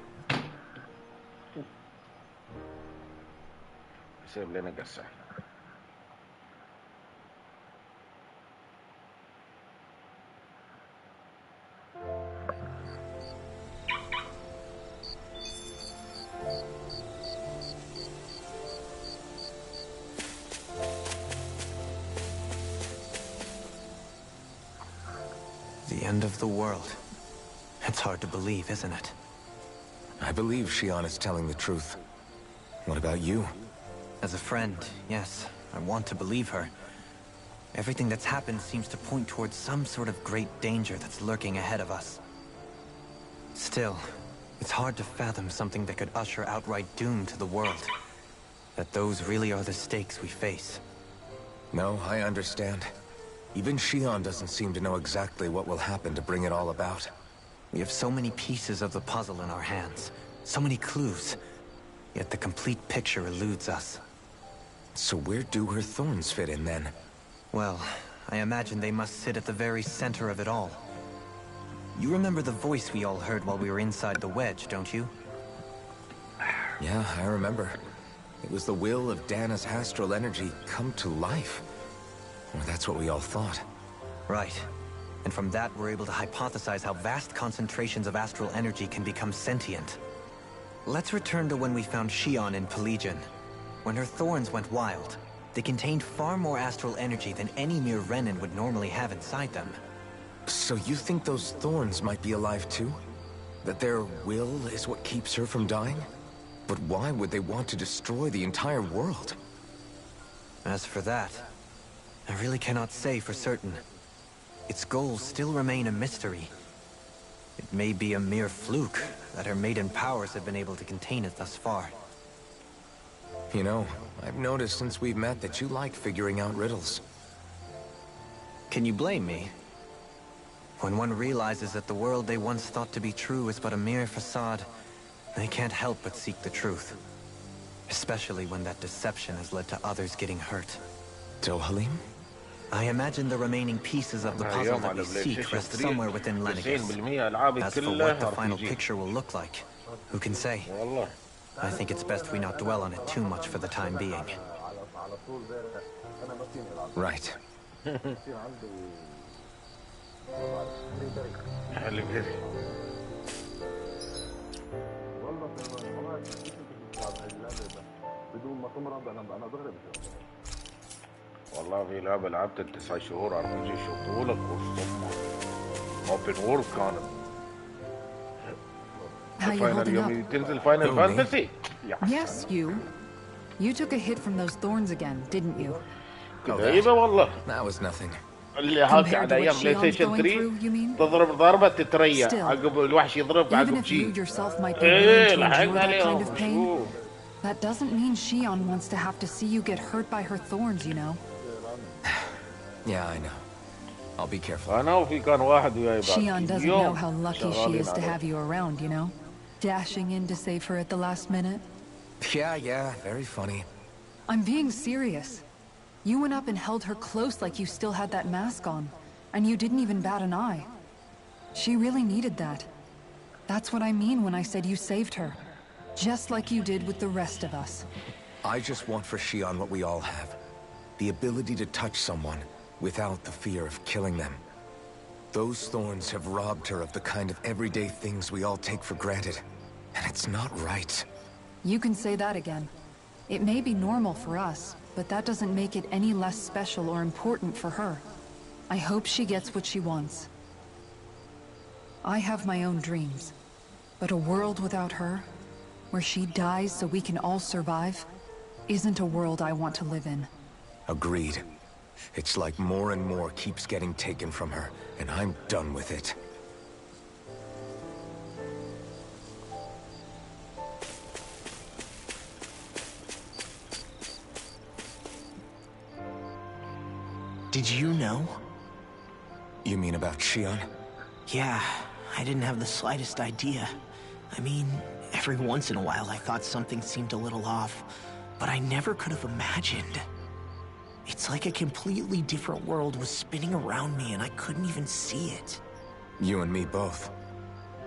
Save Lenegis. The end of the world. It's hard to believe, isn't it? I believe Shion is telling the truth. What about you? As a friend, yes, I want to believe her. Everything that's happened seems to point towards some sort of great danger that's lurking ahead of us. Still, it's hard to fathom something that could usher outright doom to the world. That those really are the stakes we face. No, I understand. Even Shion doesn't seem to know exactly what will happen to bring it all about. We have so many pieces of the puzzle in our hands, so many clues, yet the complete picture eludes us. So where do her thorns fit in then? Well, I imagine they must sit at the very center of it all. You remember the voice we all heard while we were inside the wedge, don't you? Yeah, I remember. It was the will of Dana's astral energy come to life. Well, that's what we all thought. Right. And from that, we're able to hypothesize how vast concentrations of astral energy can become sentient. Let's return to when we found Shion in Pelagian. When her thorns went wild, they contained far more astral energy than any mere Renin would normally have inside them. So you think those thorns might be alive too? That their will is what keeps her from dying? But why would they want to destroy the entire world? As for that, I really cannot say for certain. Its goals still remain a mystery. It may be a mere fluke that her maiden powers have been able to contain it thus far. You know, I've noticed since we've met that you like figuring out riddles. Can you blame me? When one realizes that the world they once thought to be true is but a mere facade, they can't help but seek the truth. Especially when that deception has led to others getting hurt. Dohalim? I imagine the remaining pieces of the puzzle that we seek rest somewhere within Lenegis. As for what the final picture will look like, who can say? I think it's best we not dwell on it too much for the time being. Right. والله في لعبة لعبت 9 شهور RPG شطولك والصمة اوبن وورد كانت. How you الفاينل holding يوم up? تنزل فاينل Who, me? فانتسي. Yes, you. You took a hit from those thorns again, didn't you? كذيبة والله. That was nothing. اللي هاك Compared على to what ايام بلاي Shion's ستيشن going 3 through, you mean? تضرب ضربة تتريا Still, عقب الوحش يضرب Even عقب if you شي. yourself might be ايه willing to لحق endure that kind عليهم of pain, شو. that doesn't mean Shion wants to have to see you get hurt by her thorns, you know? Yeah, I know. I'll be careful. انا وفي كان واحد وياي بعد. Shion doesn't يوم know how lucky she شغالين is to عليه. have you around, you know? Dashing in to save her at the last minute. Yeah, very funny. I'm being serious. You went up and held her close like you still had that mask on, and you didn't even bat an eye. She really needed that. That's what I mean when I said you saved her. Just like you did with the rest of us. I just want for Shion what we all have. The ability to touch someone without the fear of killing them. Those thorns have robbed her of the kind of everyday things we all take for granted. And it's not right. You can say that again. It may be normal for us, but that doesn't make it any less special or important for her. I hope she gets what she wants. I have my own dreams, but a world without her, where she dies so we can all survive, isn't a world I want to live in. Agreed. It's like more and more keeps getting taken from her, and I'm done with it. Did you know? You mean about Shion? Yeah, I didn't have the slightest idea. I mean, every once in a while I thought something seemed a little off, but I never could have imagined. It's like a completely different world was spinning around me and I couldn't even see it. You and me both.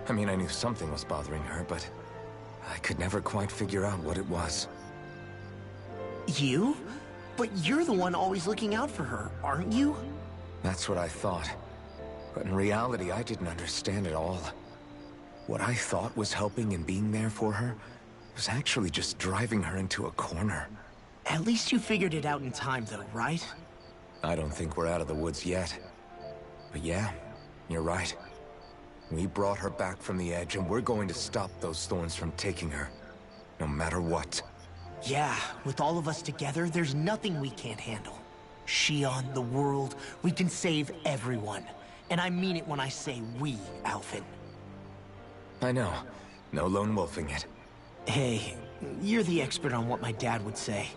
I mean, I knew something was bothering her, but I could never quite figure out what it was. You? But you're the one always looking out for her, aren't you? That's what I thought. But in reality, I didn't understand it all. What I thought was helping and being there for her was actually just driving her into a corner. At least you figured it out in time, though, right? I don't think we're out of the woods yet. But yeah, you're right. We brought her back from the edge, and we're going to stop those thorns from taking her. No matter what. Yeah, with all of us together, there's nothing we can't handle. Shion, the world, we can save everyone. And I mean it when I say we, Alphen. I know. No lone wolfing it. Hey, you're the expert on what my dad would say.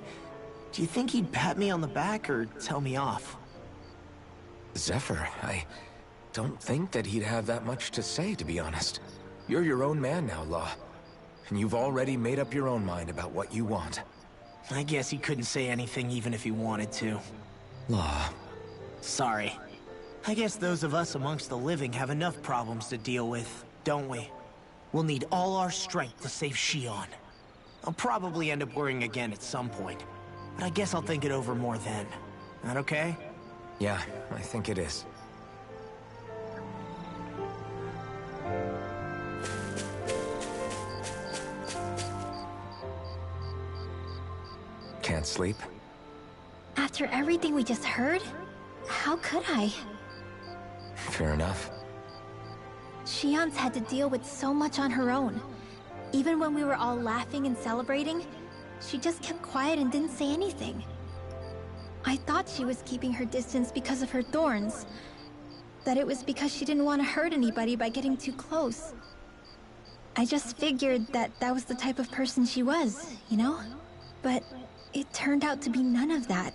Do you think he'd pat me on the back or tell me off? Zephyr, I don't think that he'd have that much to say, to be honest. You're your own man now, Law. And you've already made up your own mind about what you want. I guess he couldn't say anything even if he wanted to. Law. Sorry. I guess those of us amongst the living have enough problems to deal with, don't we? We'll need all our strength to save Shion. I'll probably end up worrying again at some point. But I guess I'll think it over more then. That okay? Yeah, I think it is. Can't sleep? After everything we just heard, how could I? Fair enough. Shion's had to deal with so much on her own. Even when we were all laughing and celebrating, she just kept quiet and didn't say anything. I thought she was keeping her distance because of her thorns. That it was because she didn't want to hurt anybody by getting too close. I just figured that that was the type of person she was, you know? But it turned out to be none of that.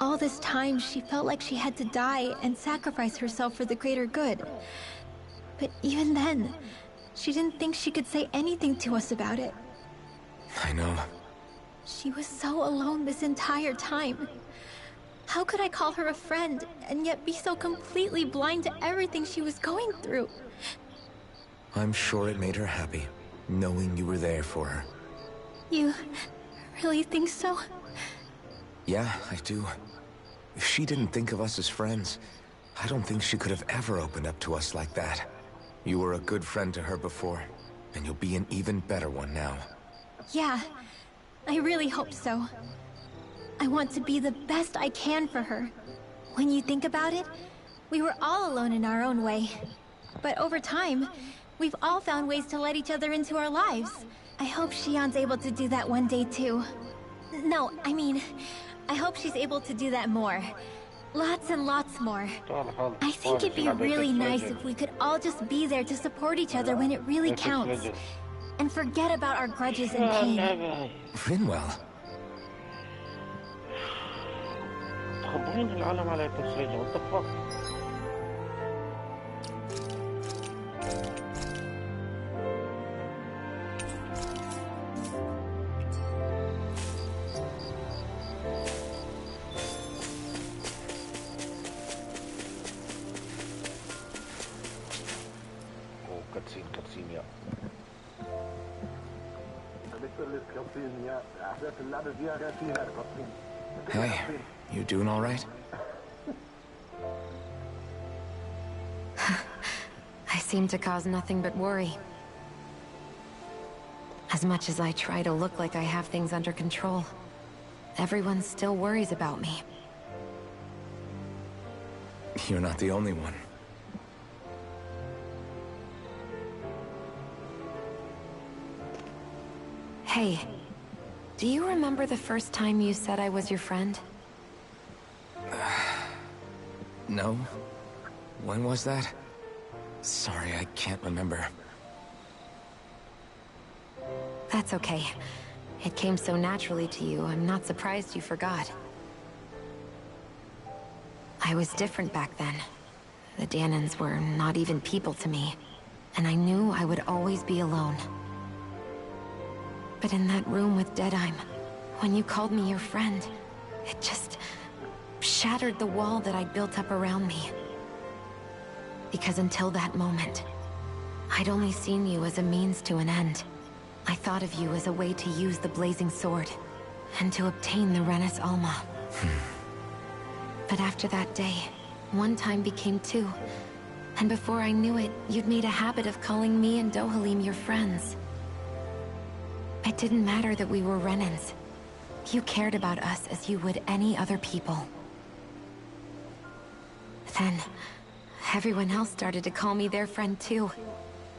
All this time, she felt like she had to die and sacrifice herself for the greater good. But even then, she didn't think she could say anything to us about it. I know. She was so alone this entire time. How could I call her a friend and yet be so completely blind to everything she was going through? I'm sure it made her happy, knowing you were there for her. You really think so? Yeah, I do. If she didn't think of us as friends, I don't think she could have ever opened up to us like that. You were a good friend to her before, and you'll be an even better one now. Yeah, I really hope so. I want to be the best I can for her. When you think about it, we were all alone in our own way. But over time, we've all found ways to let each other into our lives. I hope Shion's able to do that one day too. No, I mean, I hope she's able to do that more. Lots and lots more. I think it'd be really nice if we could all just be there to support each other when it really counts. And forget about our grudges and pain. Rinwell. خبرين العالم على تسريجه. What the fuck? Oh, cutscene, yeah. Hey, you doing all right? I seem to cause nothing but worry. As much as I try to look like I have things under control, everyone still worries about me. You're not the only one. Hey, do you remember the first time you said I was your friend? No? When was that? Sorry, I can't remember. That's okay. It came so naturally to you, I'm not surprised you forgot. I was different back then. The Danans were not even people to me, and I knew I would always be alone. But in that room with Deadheim, when you called me your friend, it just shattered the wall that I'd built up around me. Because until that moment, I'd only seen you as a means to an end. I thought of you as a way to use the blazing sword, and to obtain the Renis Alma. But after that day, one time became two, and before I knew it, you'd made a habit of calling me and Dohalim your friends. It didn't matter that we were Renans. You cared about us as you would any other people. Then, everyone else started to call me their friend too.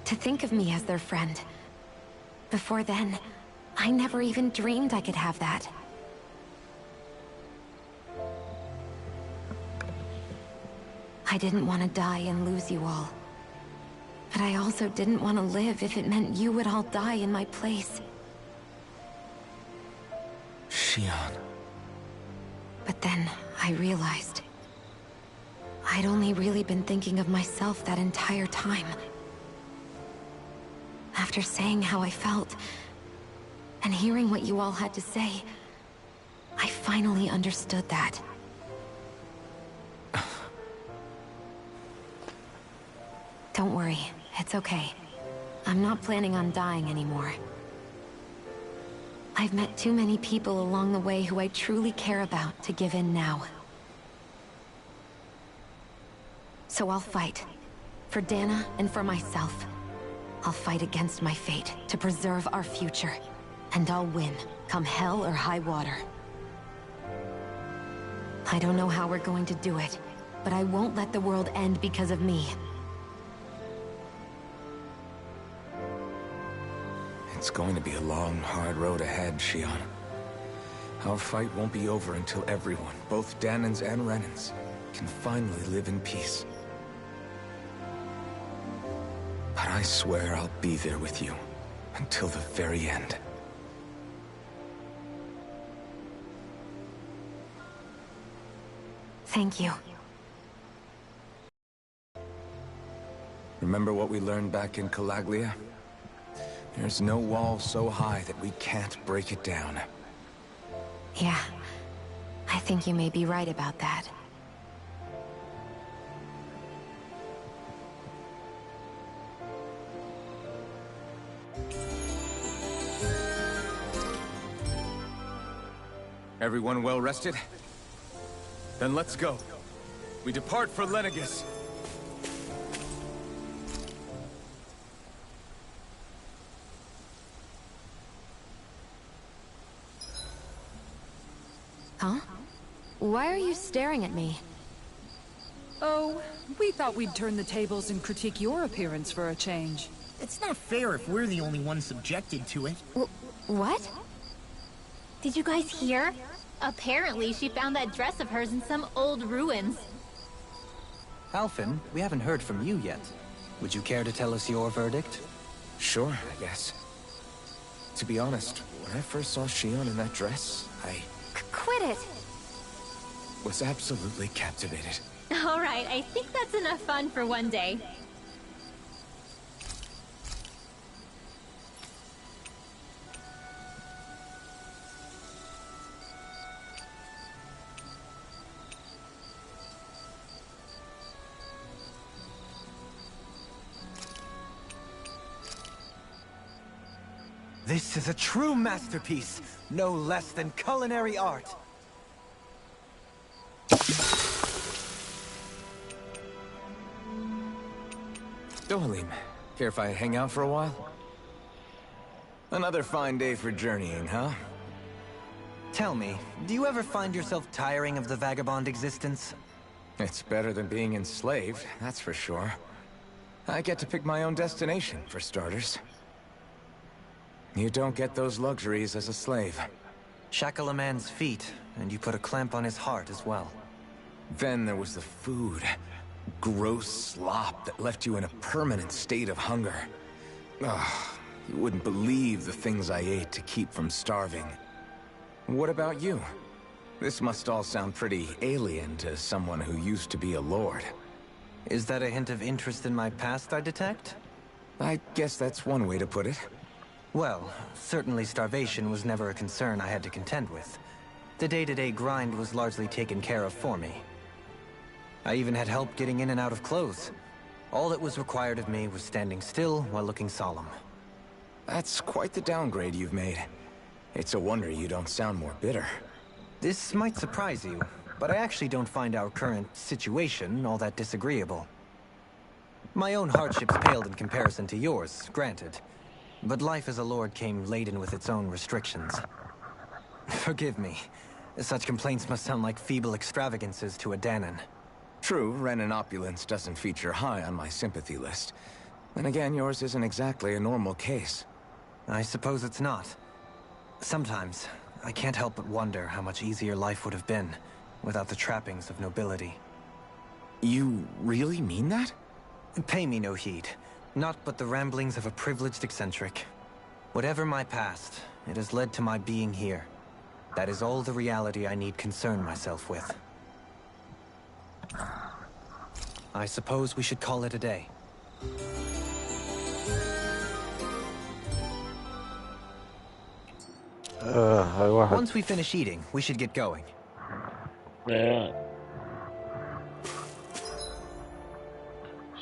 To think of me as their friend. Before then, I never even dreamed I could have that. I didn't want to die and lose you all. But I also didn't want to live if it meant you would all die in my place. Shion. But then, I realized I'd only really been thinking of myself that entire time. After saying how I felt, and hearing what you all had to say, I finally understood that. Don't worry, it's okay. I'm not planning on dying anymore. I've met too many people along the way who I truly care about to give in now. So I'll fight. For Dana and for myself. I'll fight against my fate to preserve our future. And I'll win, come hell or high water. I don't know how we're going to do it, but I won't let the world end because of me. It's going to be a long, hard road ahead, Shion. Our fight won't be over until everyone, both Danans and Renans, can finally live in peace. But I swear I'll be there with you, until the very end. Thank you. Remember what we learned back in Calaglia? There's no wall so high that we can't break it down. Yeah, I think you may be right about that. Everyone well rested? Then let's go. We depart for Lenegis. Huh? Why are you staring at me? Oh, we thought we'd turn the tables and critique your appearance for a change. It's not fair if we're the only ones subjected to it. What? Did you guys hear? Apparently, she found that dress of hers in some old ruins. Alphen, we haven't heard from you yet. Would you care to tell us your verdict? Sure, I guess. To be honest, when I first saw Shion in that dress, I Quit it! was absolutely captivated. Alright, I think that's enough fun for one day. This is a true masterpiece, no less than culinary art. Dohalim, care if I hang out for a while? Another fine day for journeying, huh? Tell me, do you ever find yourself tiring of the vagabond existence? It's better than being enslaved, that's for sure. I get to pick my own destination, for starters. You don't get those luxuries as a slave. Shackle a man's feet, and you put a clamp on his heart as well. Then there was the food. Gross slop that left you in a permanent state of hunger. Ugh, you wouldn't believe the things I ate to keep from starving. What about you? This must all sound pretty alien to someone who used to be a lord. Is that a hint of interest in my past I detect? I guess that's one way to put it. Well, certainly starvation was never a concern I had to contend with. The day-to-day grind was largely taken care of for me. I even had help getting in and out of clothes. All that was required of me was standing still while looking solemn. That's quite the downgrade you've made. It's a wonder you don't sound more bitter. This might surprise you, but I actually don't find our current situation all that disagreeable. My own hardships paled in comparison to yours, granted. But life as a lord came laden with its own restrictions. Forgive me. Such complaints must sound like feeble extravagances to a Danon. True, Renan opulence doesn't feature high on my sympathy list. Then again, yours isn't exactly a normal case. I suppose it's not. Sometimes, I can't help but wonder how much easier life would have been without the trappings of nobility. You really mean that? Pay me no heed. Not but the ramblings of a privileged eccentric. Whatever my past, it has led to my being here. That is all the reality I need concern myself with. I suppose we should call it a day. Once we finish eating, we should get going. Yeah.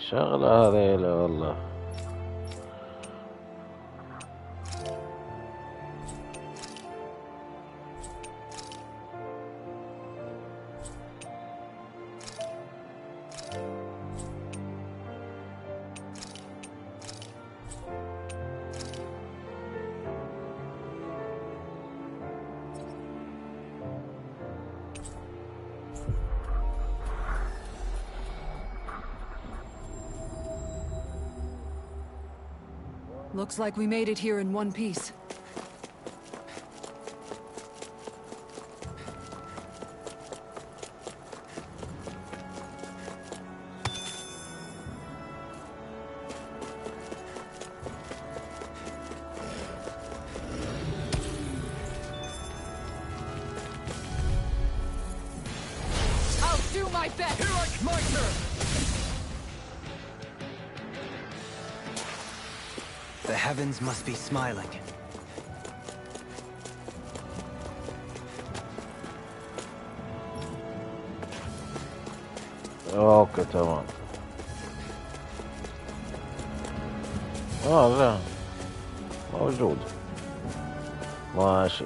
شغلة هذه لا والله. Looks like we made it here in one piece. I'll do my best! Here I come, my turn! The heavens must be smiling. اوكي تمام. لا موجود. ماشي.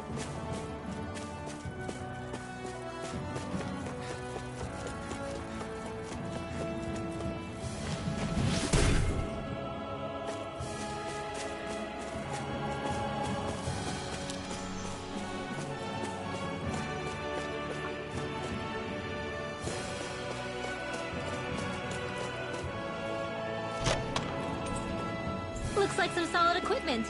Looks like some solid equipment.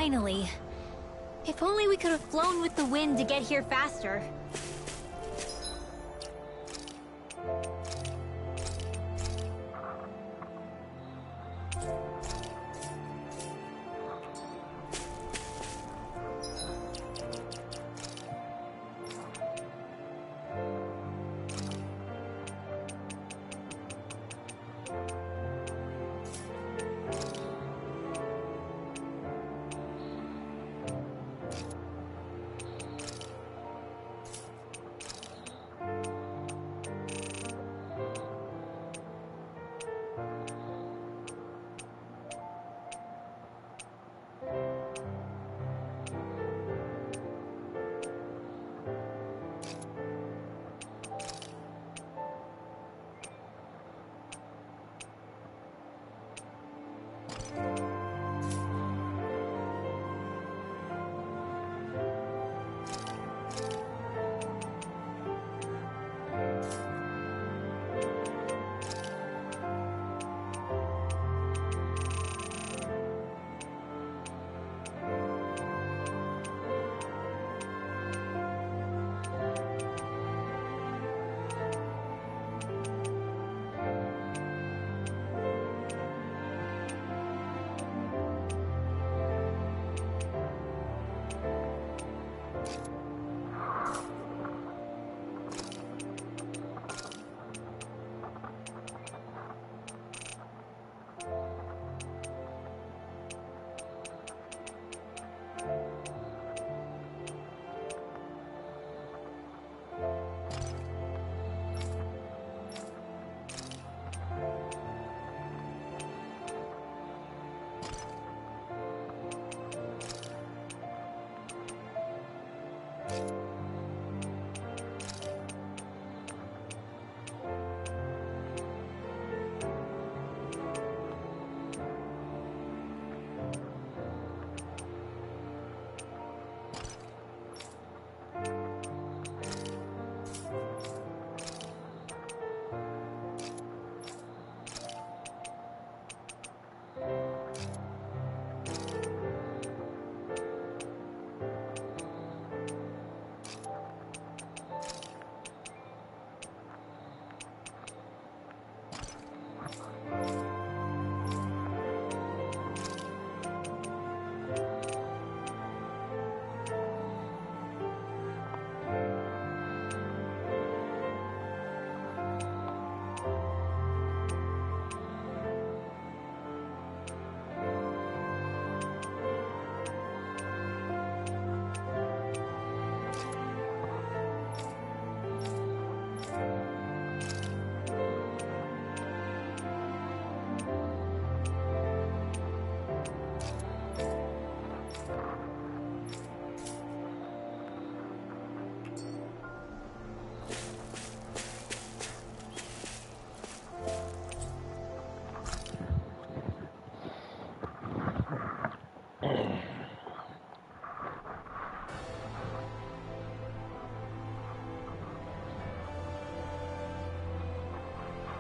Finally. If only we could have flown with the wind to get here faster.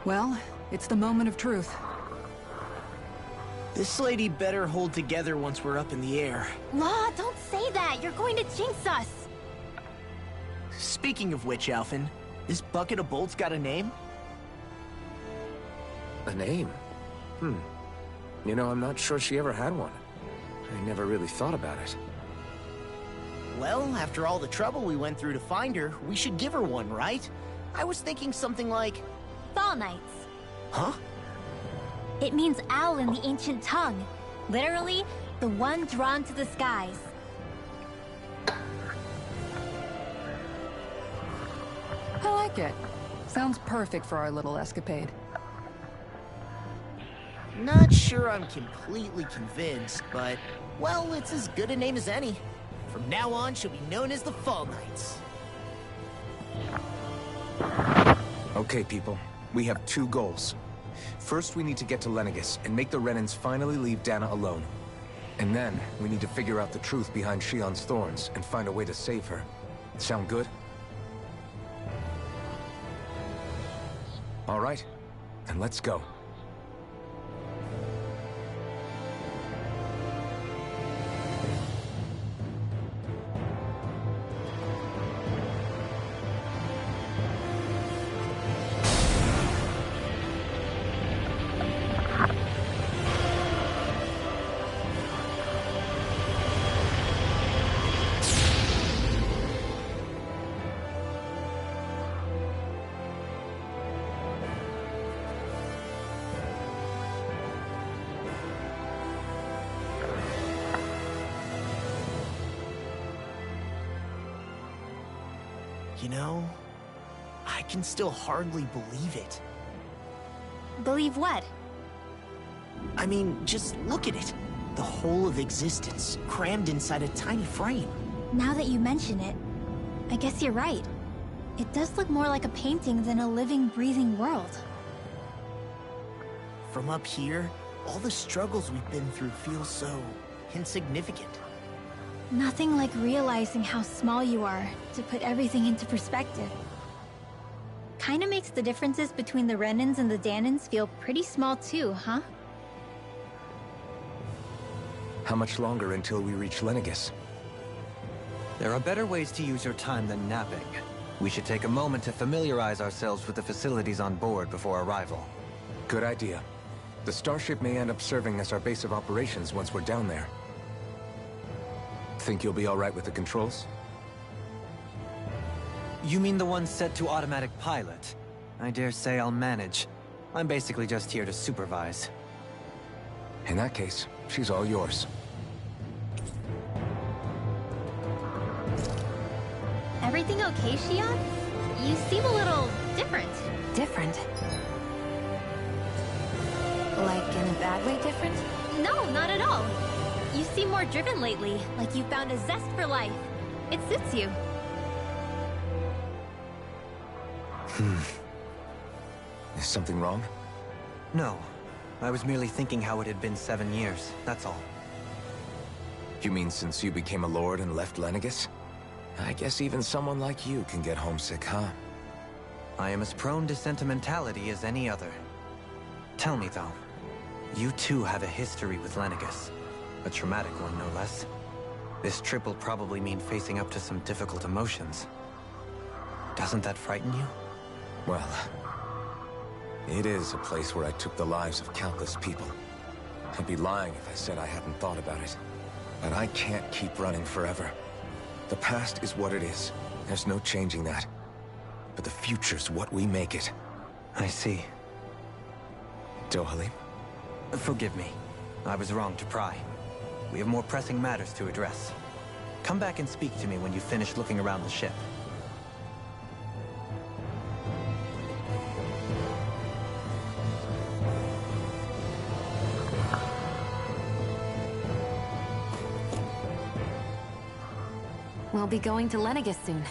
Well, it's the moment of truth. This lady better hold together once we're up in the air. Law, don't say that! You're going to jinx us! Speaking of which, Alphen, this bucket of bolts got a name? A name? You know, I'm not sure she ever had one. I never really thought about it. Well, after all the trouble we went through to find her, we should give her one, right? I was thinking something like... Fall Knights. Huh? It means owl in the ancient tongue. Literally, the one drawn to the skies. I like it. Sounds perfect for our little escapade. Not sure I'm completely convinced, but... well, it's as good a name as any. From now on, she'll be known as the Fall Knights. Okay, people. We have two goals. First, we need to get to Lenegis and make the Renans finally leave Dana alone. And then, we need to figure out the truth behind Shion's thorns and find a way to save her. Sound good? All right, then let's go. You know, I can still hardly believe it. Believe what? I mean, just look at it. The whole of existence, crammed inside a tiny frame. Now that you mention it, I guess you're right. It does look more like a painting than a living, breathing world. From up here, all the struggles we've been through feel so insignificant. Nothing like realizing how small you are to put everything into perspective. Kinda makes the differences between the Renans and the Danans feel pretty small too, huh? How much longer until we reach Lenegis? There are better ways to use your time than napping. We should take a moment to familiarize ourselves with the facilities on board before arrival. Good idea. The starship may end up serving as our base of operations once we're down there. Think you'll be all right with the controls? You mean the one set to automatic pilot? I dare say I'll manage. I'm basically just here to supervise. In that case, she's all yours. Everything okay, Xion? You seem a little different. Different? Like in a bad way different? No, not at all. You seem more driven lately, like you found a zest for life. It suits you. Is something wrong? No. I was merely thinking how it had been 7 years, that's all. You mean since you became a lord and left Lenegis? I guess even someone like you can get homesick, huh? I am as prone to sentimentality as any other. Tell me, though, you too have a history with Lenegis. A traumatic one, no less. This trip will probably mean facing up to some difficult emotions. Doesn't that frighten you? Well, it is a place where I took the lives of countless people. I'd be lying if I said I hadn't thought about it. But I can't keep running forever. The past is what it is. There's no changing that. But the future's what we make it. I see. Dohalim? Forgive me. I was wrong to pry. We have more pressing matters to address. Come back and speak to me when you finish looking around the ship. We'll be going to Lenegis soon.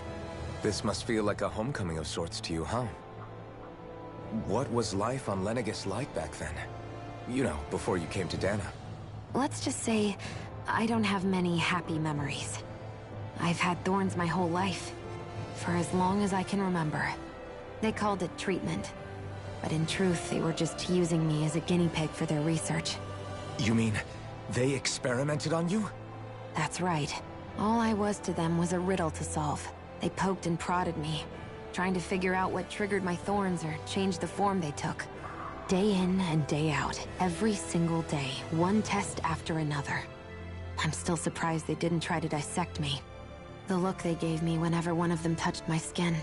This must feel like a homecoming of sorts to you, huh? What was life on Lenegis like back then? You know, before you came to Dana. Let's just say, I don't have many happy memories. I've had thorns my whole life, for as long as I can remember. They called it treatment, but in truth, they were just using me as a guinea pig for their research. You mean, they experimented on you? That's right. All I was to them was a riddle to solve. They poked and prodded me, trying to figure out what triggered my thorns or changed the form they took. Day in and day out, every single day, one test after another. I'm still surprised they didn't try to dissect me. The look they gave me whenever one of them touched my skin.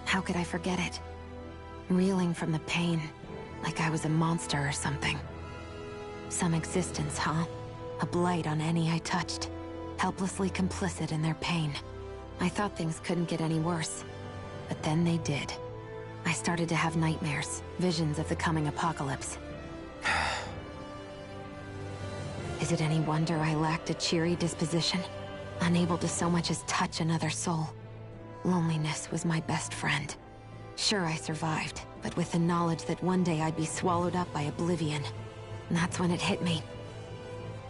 How could I forget it? Reeling from the pain, like I was a monster or something. Some existence, huh? A blight on any I touched. Helplessly complicit in their pain. I thought things couldn't get any worse. But then they did. I started to have nightmares, visions of the coming apocalypse. Is it any wonder I lacked a cheery disposition? Unable to so much as touch another soul. Loneliness was my best friend. Sure, I survived, but with the knowledge that one day I'd be swallowed up by oblivion. And that's when it hit me.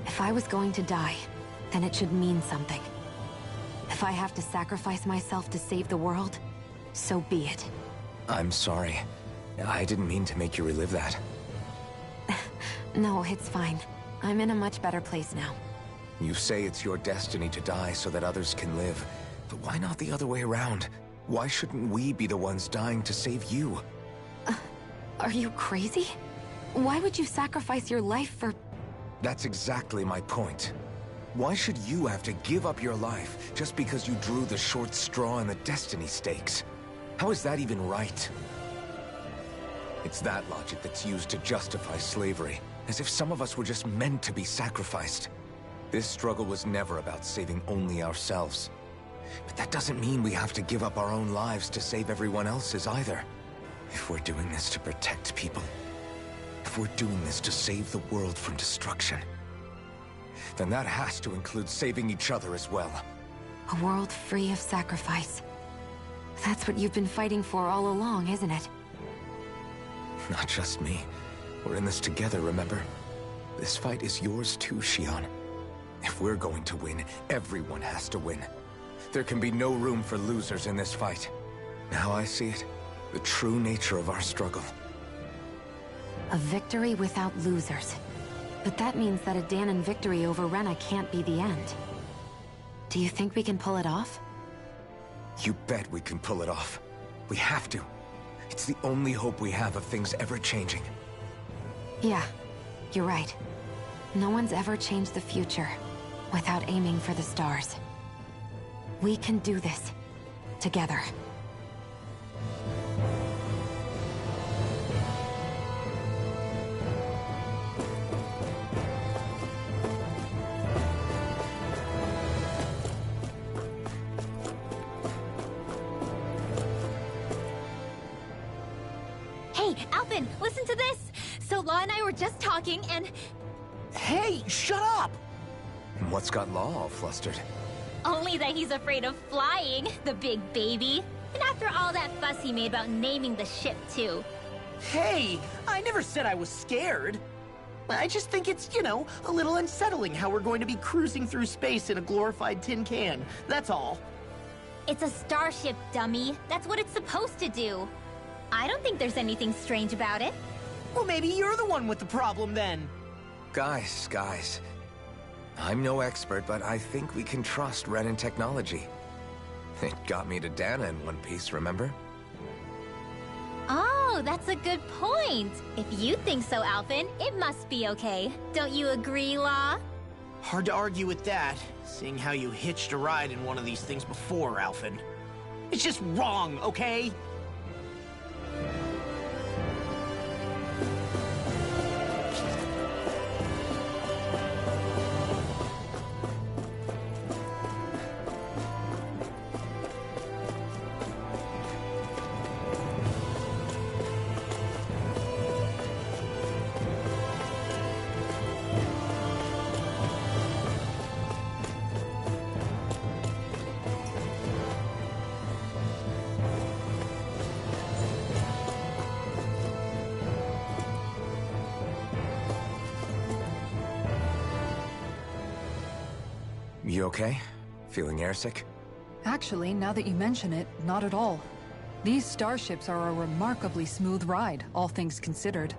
If I was going to die, then it should mean something. If I have to sacrifice myself to save the world, so be it. I'm sorry. I didn't mean to make you relive that. No, it's fine. I'm in a much better place now. You say it's your destiny to die so that others can live. But why not the other way around? Why shouldn't we be the ones dying to save you? Are you crazy? Why would you sacrifice your life for... That's exactly my point. Why should you have to give up your life just because you drew the short straw in the destiny stakes? How is that even right? It's that logic that's used to justify slavery, as if some of us were just meant to be sacrificed. This struggle was never about saving only ourselves. But that doesn't mean we have to give up our own lives to save everyone else's either. If we're doing this to protect people, if we're doing this to save the world from destruction, then that has to include saving each other as well. A world free of sacrifice. That's what you've been fighting for all along, isn't it? Not just me. We're in this together, remember? This fight is yours too, Xion. If we're going to win, everyone has to win. There can be no room for losers in this fight. Now I see it. The true nature of our struggle. A victory without losers. But that means that a Dahnan victory over Rena can't be the end. Do you think we can pull it off? You bet we can pull it off. We have to. It's the only hope we have of things ever changing. Yeah, you're right. No one's ever changed the future without aiming for the stars. We can do this. Together. Hey, Alphen, listen to this! So Law and I were just talking and... Hey, shut up! What's got Law all flustered? Only that he's afraid of flying, the big baby. And after all that fuss he made about naming the ship, too. Hey, I never said I was scared. I just think it's, you know, a little unsettling how we're going to be cruising through space in a glorified tin can. That's all. It's a starship, dummy. That's what it's supposed to do. I don't think there's anything strange about it. Well, maybe you're the one with the problem then. Guys. I'm no expert, but I think we can trust Renan technology. It got me to Dana in one piece, remember? Oh, that's a good point. If you think so, Alphen, it must be okay. Don't you agree, Law? Hard to argue with that, seeing how you hitched a ride in one of these things before, Alphen. It's just wrong, okay? You okay? Feeling airsick? Actually, now that you mention it, not at all. These starships are a remarkably smooth ride, all things considered.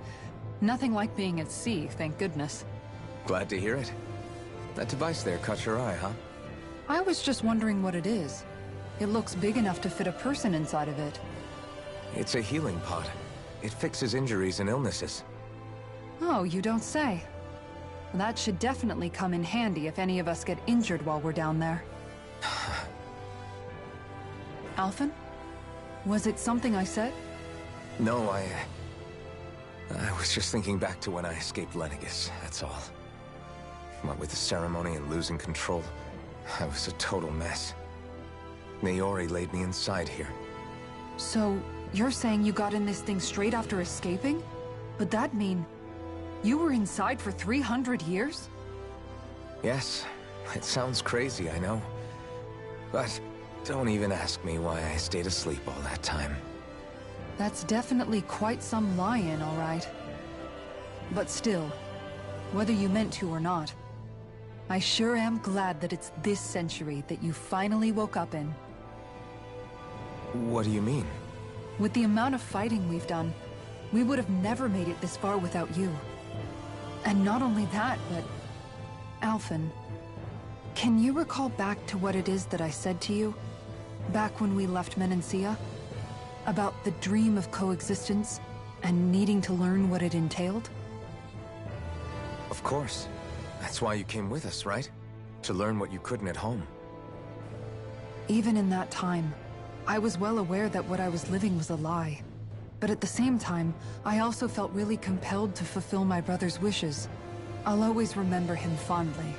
Nothing like being at sea, thank goodness. Glad to hear it. That device there caught your eye, huh? I was just wondering what it is. It looks big enough to fit a person inside of it. It's a healing pod. It fixes injuries and illnesses. Oh, you don't say. That should definitely come in handy if any of us get injured while we're down there. Alphen? Was it something I said? No, I was just thinking back to when I escaped Lenegis, that's all. What with the ceremony and losing control, I was a total mess. Naori laid me inside here. So, you're saying you got in this thing straight after escaping? But that'd mean... you were inside for 300 years? Yes, it sounds crazy, I know. But don't even ask me why I stayed asleep all that time. That's definitely quite some lie-in, all right. But still, whether you meant to or not, I sure am glad that it's this century that you finally woke up in. What do you mean? With the amount of fighting we've done, we would have never made it this far without you. And not only that, but... Alphen, can you recall back to what it is that I said to you? Back when we left Menancia? About the dream of coexistence, and needing to learn what it entailed? Of course. That's why you came with us, right? To learn what you couldn't at home. Even in that time, I was well aware that what I was living was a lie. But at the same time, I also felt really compelled to fulfill my brother's wishes. I'll always remember him fondly.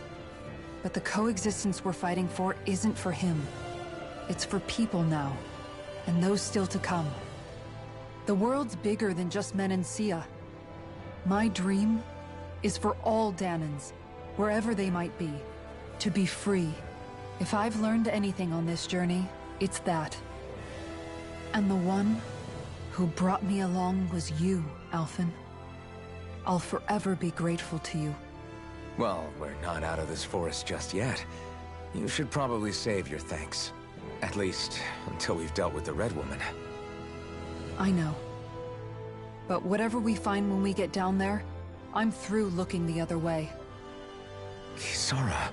But the coexistence we're fighting for isn't for him. It's for people now, and those still to come. The world's bigger than just Menancia. My dream is for all Danans, wherever they might be, to be free. If I've learned anything on this journey, it's that. And the one who brought me along was you, Alphen. I'll forever be grateful to you. Well, we're not out of this forest just yet. You should probably save your thanks. At least, until we've dealt with the Red Woman. I know. But whatever we find when we get down there, I'm through looking the other way. Kisara.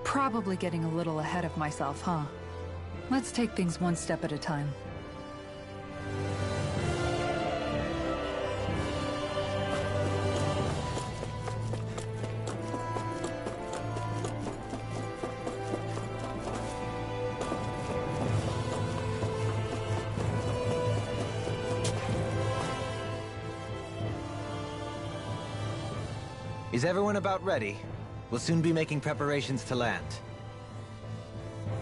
Probably getting a little ahead of myself, huh? Let's take things one step at a time. Is everyone about ready? We'll soon be making preparations to land.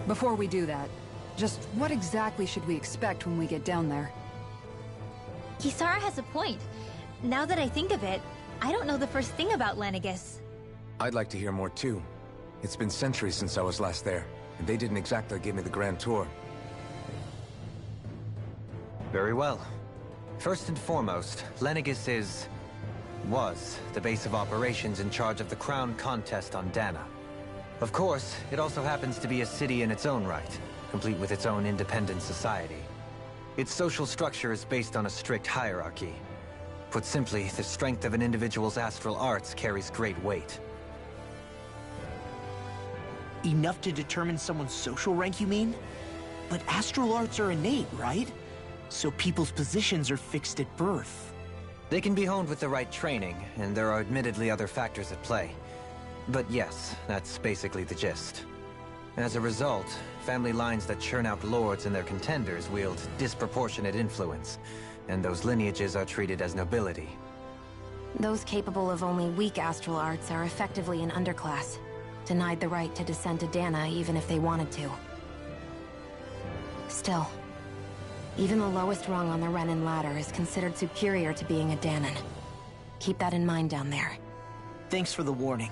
Before we do that, just what exactly should we expect when we get down there? Kisara has a point. Now that I think of it, I don't know the first thing about Lenegis. I'd like to hear more too. It's been centuries since I was last there, and they didn't exactly give me the grand tour. Very well. First and foremost, Lenegis was the base of operations in charge of the crown contest on Dana. Of course, it also happens to be a city in its own right, complete with its own independent society. Its social structure is based on a strict hierarchy. Put simply, the strength of an individual's astral arts carries great weight. Enough to determine someone's social rank, you mean? But astral arts are innate, right? So people's positions are fixed at birth. They can be honed with the right training, and there are admittedly other factors at play. But yes, that's basically the gist. As a result, family lines that churn out lords and their contenders wield disproportionate influence, and those lineages are treated as nobility. Those capable of only weak astral arts are effectively an underclass, denied the right to descend to Dana even if they wanted to. Still, even the lowest rung on the Renan ladder is considered superior to being a Danan. Keep that in mind down there. Thanks for the warning.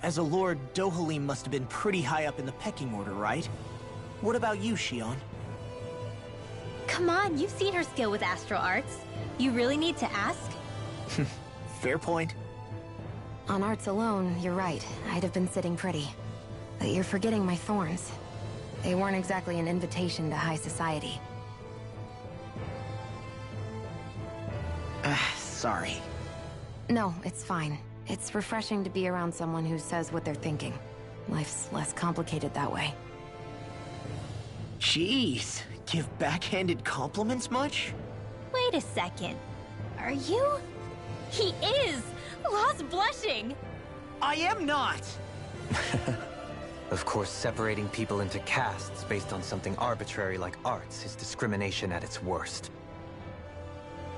As a lord, Dohalim must have been pretty high up in the pecking order, right? What about you, Shion? Come on, you've seen her skill with astral arts. You really need to ask? Fair point. On arts alone, you're right. I'd have been sitting pretty. But you're forgetting my thorns. They weren't exactly an invitation to high society. Sorry. No, it's fine. It's refreshing to be around someone who says what they're thinking. Life's less complicated that way. Jeez, give backhanded compliments much? Wait a second. Are you? He is! Lost blushing! I am not! Of course, separating people into castes based on something arbitrary like arts is discrimination at its worst.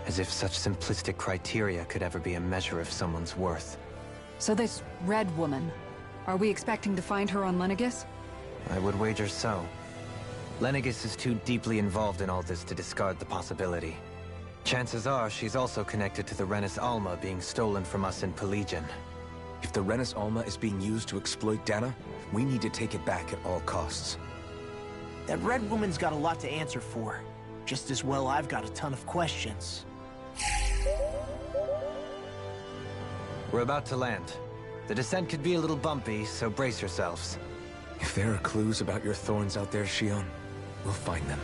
As if such simplistic criteria could ever be a measure of someone's worth. So this Red Woman, are we expecting to find her on Lenegis? I would wager so. Lenegis is too deeply involved in all this to discard the possibility. Chances are she's also connected to the Renis Alma being stolen from us in Pelegion. If the Renis Alma is being used to exploit Dana, we need to take it back at all costs. That Red Woman's got a lot to answer for. Just as well I've got a ton of questions. We're about to land. The descent could be a little bumpy, so brace yourselves. If there are clues about your thorns out there, Shion, we'll find them.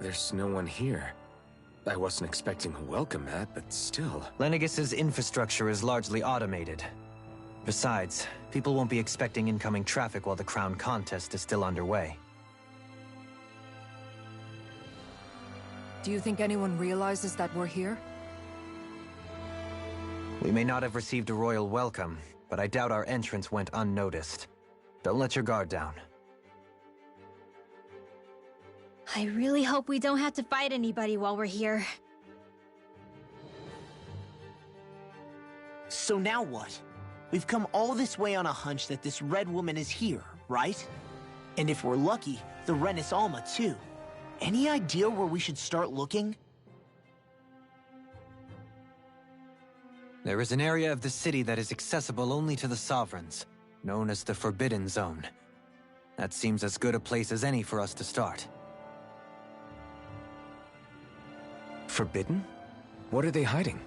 There's no one here. I wasn't expecting a welcome mat, but still. Lenegis' infrastructure is largely automated. Besides, people won't be expecting incoming traffic while the crown contest is still underway. Do you think anyone realizes that we're here? We may not have received a royal welcome, but I doubt our entrance went unnoticed. Don't let your guard down. I really hope we don't have to fight anybody while we're here. So now what? We've come all this way on a hunch that this red woman is here, right? And if we're lucky, the Renis Alma too. Any idea where we should start looking? There is an area of the city that is accessible only to the Sovereigns, known as the Forbidden Zone. That seems as good a place as any for us to start. Forbidden? What are they hiding?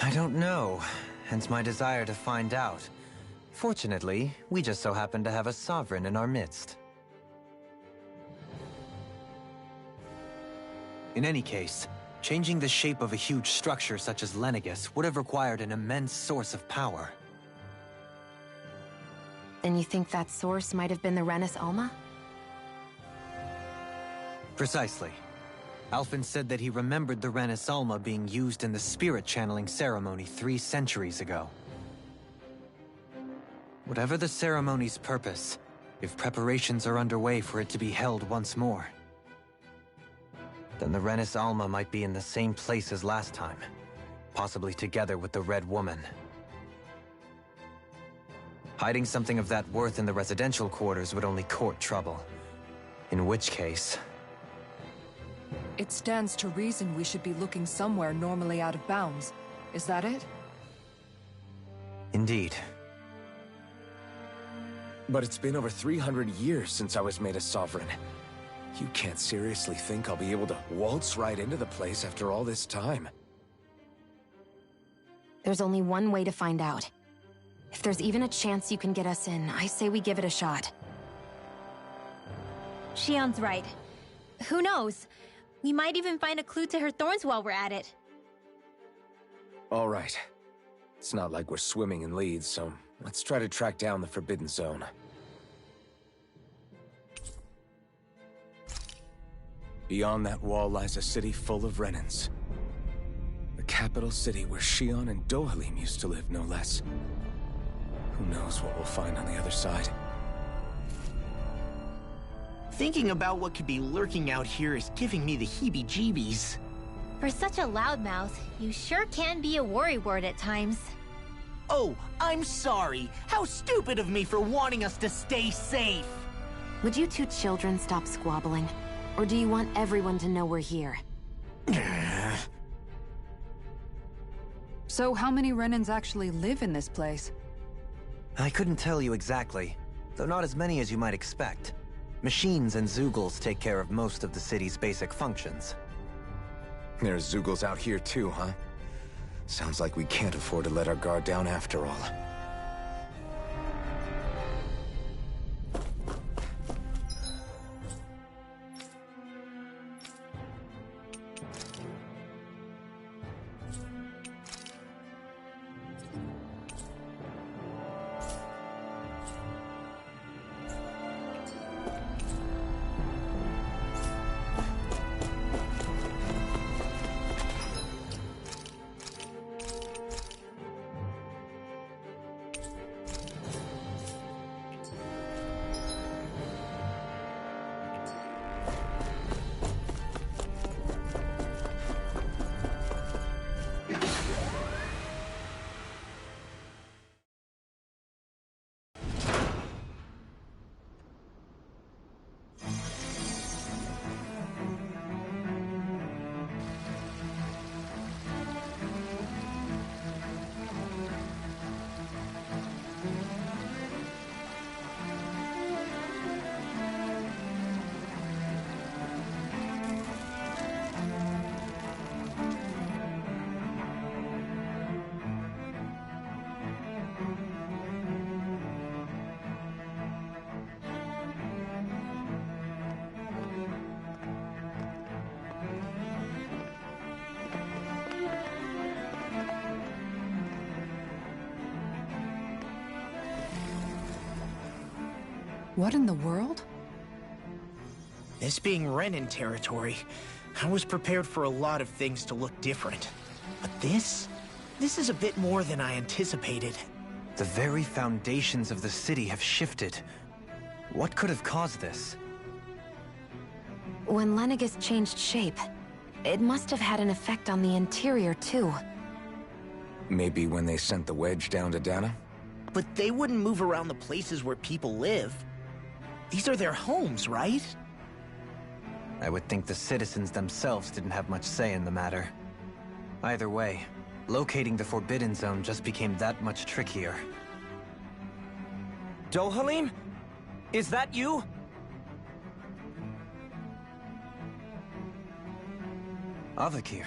I don't know, hence my desire to find out. Fortunately, we just so happen to have a Sovereign in our midst. In any case, changing the shape of a huge structure such as Lenegis would have required an immense source of power. Then you think that source might have been the Renis Alma? Precisely. Alphen said that he remembered the Renis Alma being used in the spirit channeling ceremony 3 centuries ago. Whatever the ceremony's purpose, if preparations are underway for it to be held once more, then the Renis Alma might be in the same place as last time, possibly together with the Red Woman. Hiding something of that worth in the residential quarters would only court trouble. In which case... It stands to reason we should be looking somewhere normally out of bounds. Is that it? Indeed. But it's been over 300 years since I was made a Sovereign. You can't seriously think I'll be able to waltz right into the place after all this time. There's only one way to find out. If there's even a chance you can get us in, I say we give it a shot. Shion's right. Who knows? We might even find a clue to her thorns while we're at it. All right. It's not like we're swimming in leads, so let's try to track down the Forbidden Zone. Beyond that wall lies a city full of Renans. The capital city where Shion and Dohalim used to live, no less. Who knows what we'll find on the other side? Thinking about what could be lurking out here is giving me the heebie-jeebies. For such a loudmouth, you sure can be a worrywart at times. Oh, I'm sorry. How stupid of me for wanting us to stay safe. Would you two children stop squabbling? Or do you want everyone to know we're here? So how many Renans actually live in this place? I couldn't tell you exactly, though not as many as you might expect. Machines and Zeugles take care of most of the city's basic functions. There's Zeugles out here too, huh? Sounds like we can't afford to let our guard down after all. What in the world? This being Renan territory, I was prepared for a lot of things to look different. But this is a bit more than I anticipated. The very foundations of the city have shifted. What could have caused this? When Lenegis changed shape, it must have had an effect on the interior, too. Maybe when they sent the wedge down to Dana? But they wouldn't move around the places where people live. These are their homes, right? I would think the citizens themselves didn't have much say in the matter. Either way, locating the Forbidden Zone just became that much trickier. Dohalim? Is that you? Avakir,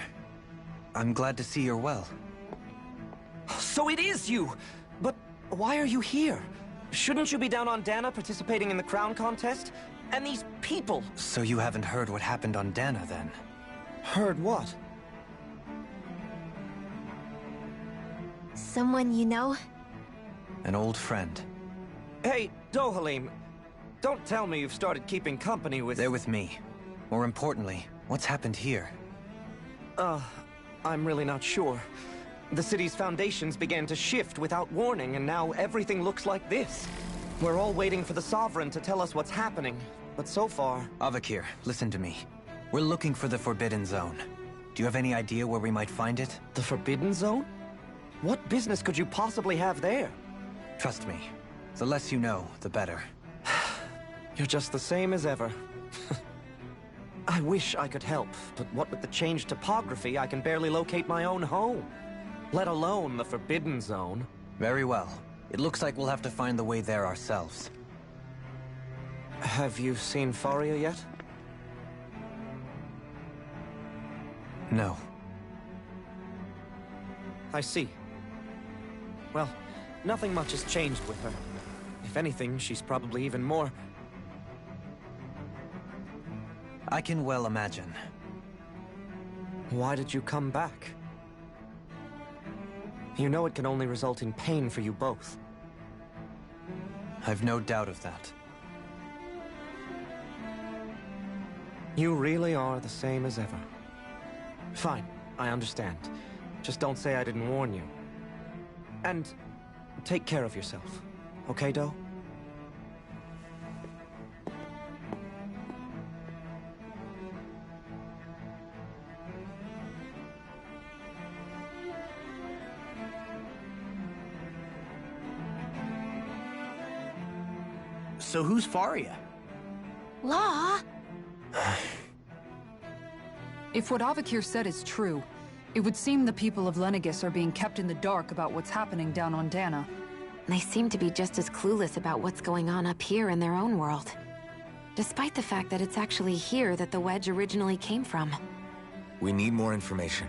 I'm glad to see you're well. So it is you! But why are you here? Shouldn't you be down on Dana participating in the crown contest? And these people! So you haven't heard what happened on Dana, then? Heard what? Someone you know? An old friend. Hey, Dohalim, don't tell me you've started keeping company with... They're with me. More importantly, what's happened here? I'm really not sure. The city's foundations began to shift without warning, and now everything looks like this. We're all waiting for the Sovereign to tell us what's happening, but so far... Avakir, listen to me. We're looking for the Forbidden Zone. Do you have any idea where we might find it? The Forbidden Zone? What business could you possibly have there? Trust me. The less you know, the better. You're just the same as ever. I wish I could help, but what with the changed topography, I can barely locate my own home. Let alone the Forbidden Zone. Very well. It looks like we'll have to find the way there ourselves. Have you seen Faria yet? No. I see. Well, nothing much has changed with her. If anything, she's probably even more... I can well imagine. Why did you come back? You know it can only result in pain for you both. I've no doubt of that. You really are the same as ever. Fine, I understand. Just don't say I didn't warn you. And take care of yourself, okay, Do? So who's Faria? Law? If what Avakir said is true, it would seem the people of Lenegis are being kept in the dark about what's happening down on Dana. They seem to be just as clueless about what's going on up here in their own world. Despite the fact that it's actually here that the wedge originally came from. We need more information.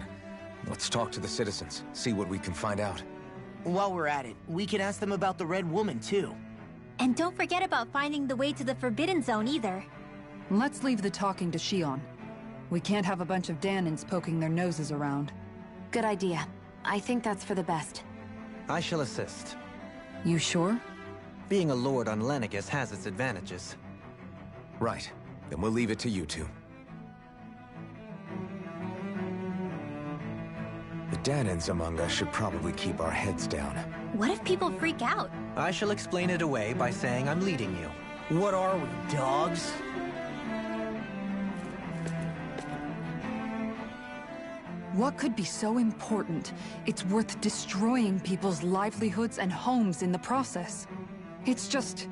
Let's talk to the citizens, see what we can find out. While we're at it, we can ask them about the Red Woman, too. And don't forget about finding the way to the Forbidden Zone either. Let's leave the talking to Shion. We can't have a bunch of Danans poking their noses around. Good idea. I think that's for the best. I shall assist. You sure? Being a lord on Lenegis has its advantages. Right. Then we'll leave it to you two. The Danans among us should probably keep our heads down. What if people freak out? I shall explain it away by saying I'm leading you. What are we, dogs? What could be so important? It's worth destroying people's livelihoods and homes in the process. It's just...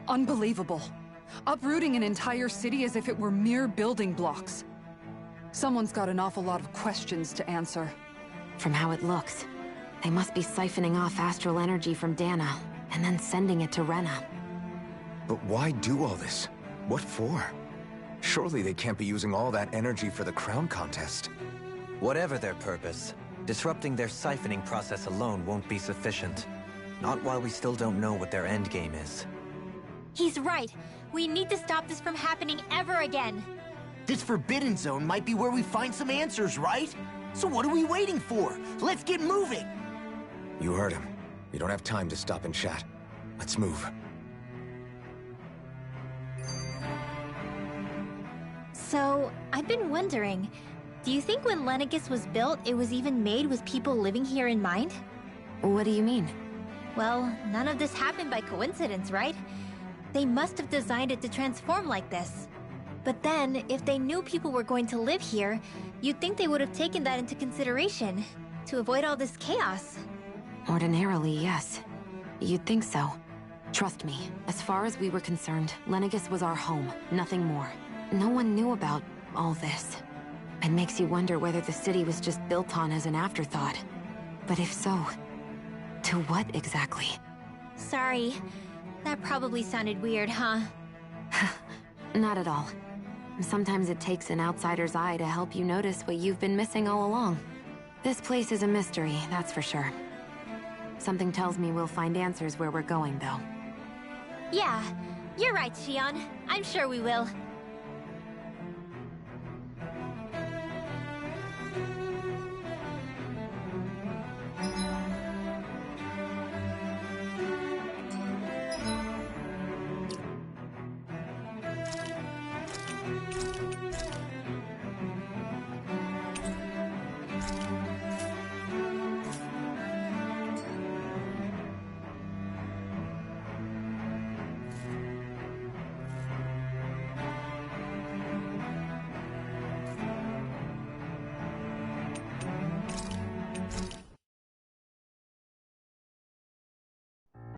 unbelievable. Uprooting an entire city as if it were mere building blocks. Someone's got an awful lot of questions to answer. From how it looks, they must be siphoning off astral energy from Dana, and then sending it to Rena. But why do all this? What for? Surely they can't be using all that energy for the crown contest. Whatever their purpose, disrupting their siphoning process alone won't be sufficient. Not while we still don't know what their endgame is. He's right. We need to stop this from happening ever again. This Forbidden Zone might be where we find some answers, right? So what are we waiting for? Let's get moving! You heard him. We don't have time to stop and chat. Let's move. So, I've been wondering, do you think when Lenegis was built, it was even made with people living here in mind? What do you mean? Well, none of this happened by coincidence, right? They must have designed it to transform like this. But then, if they knew people were going to live here, you'd think they would have taken that into consideration, to avoid all this chaos. Ordinarily, yes. You'd think so. Trust me, as far as we were concerned, Lenegis was our home, nothing more. No one knew about all this. It makes you wonder whether the city was just built on as an afterthought. But if so, to what exactly? Sorry. That probably sounded weird, huh? Not at all. Sometimes it takes an outsider's eye to help you notice what you've been missing all along. This place is a mystery, that's for sure. Something tells me we'll find answers where we're going, though. Yeah, you're right, Shion. I'm sure we will.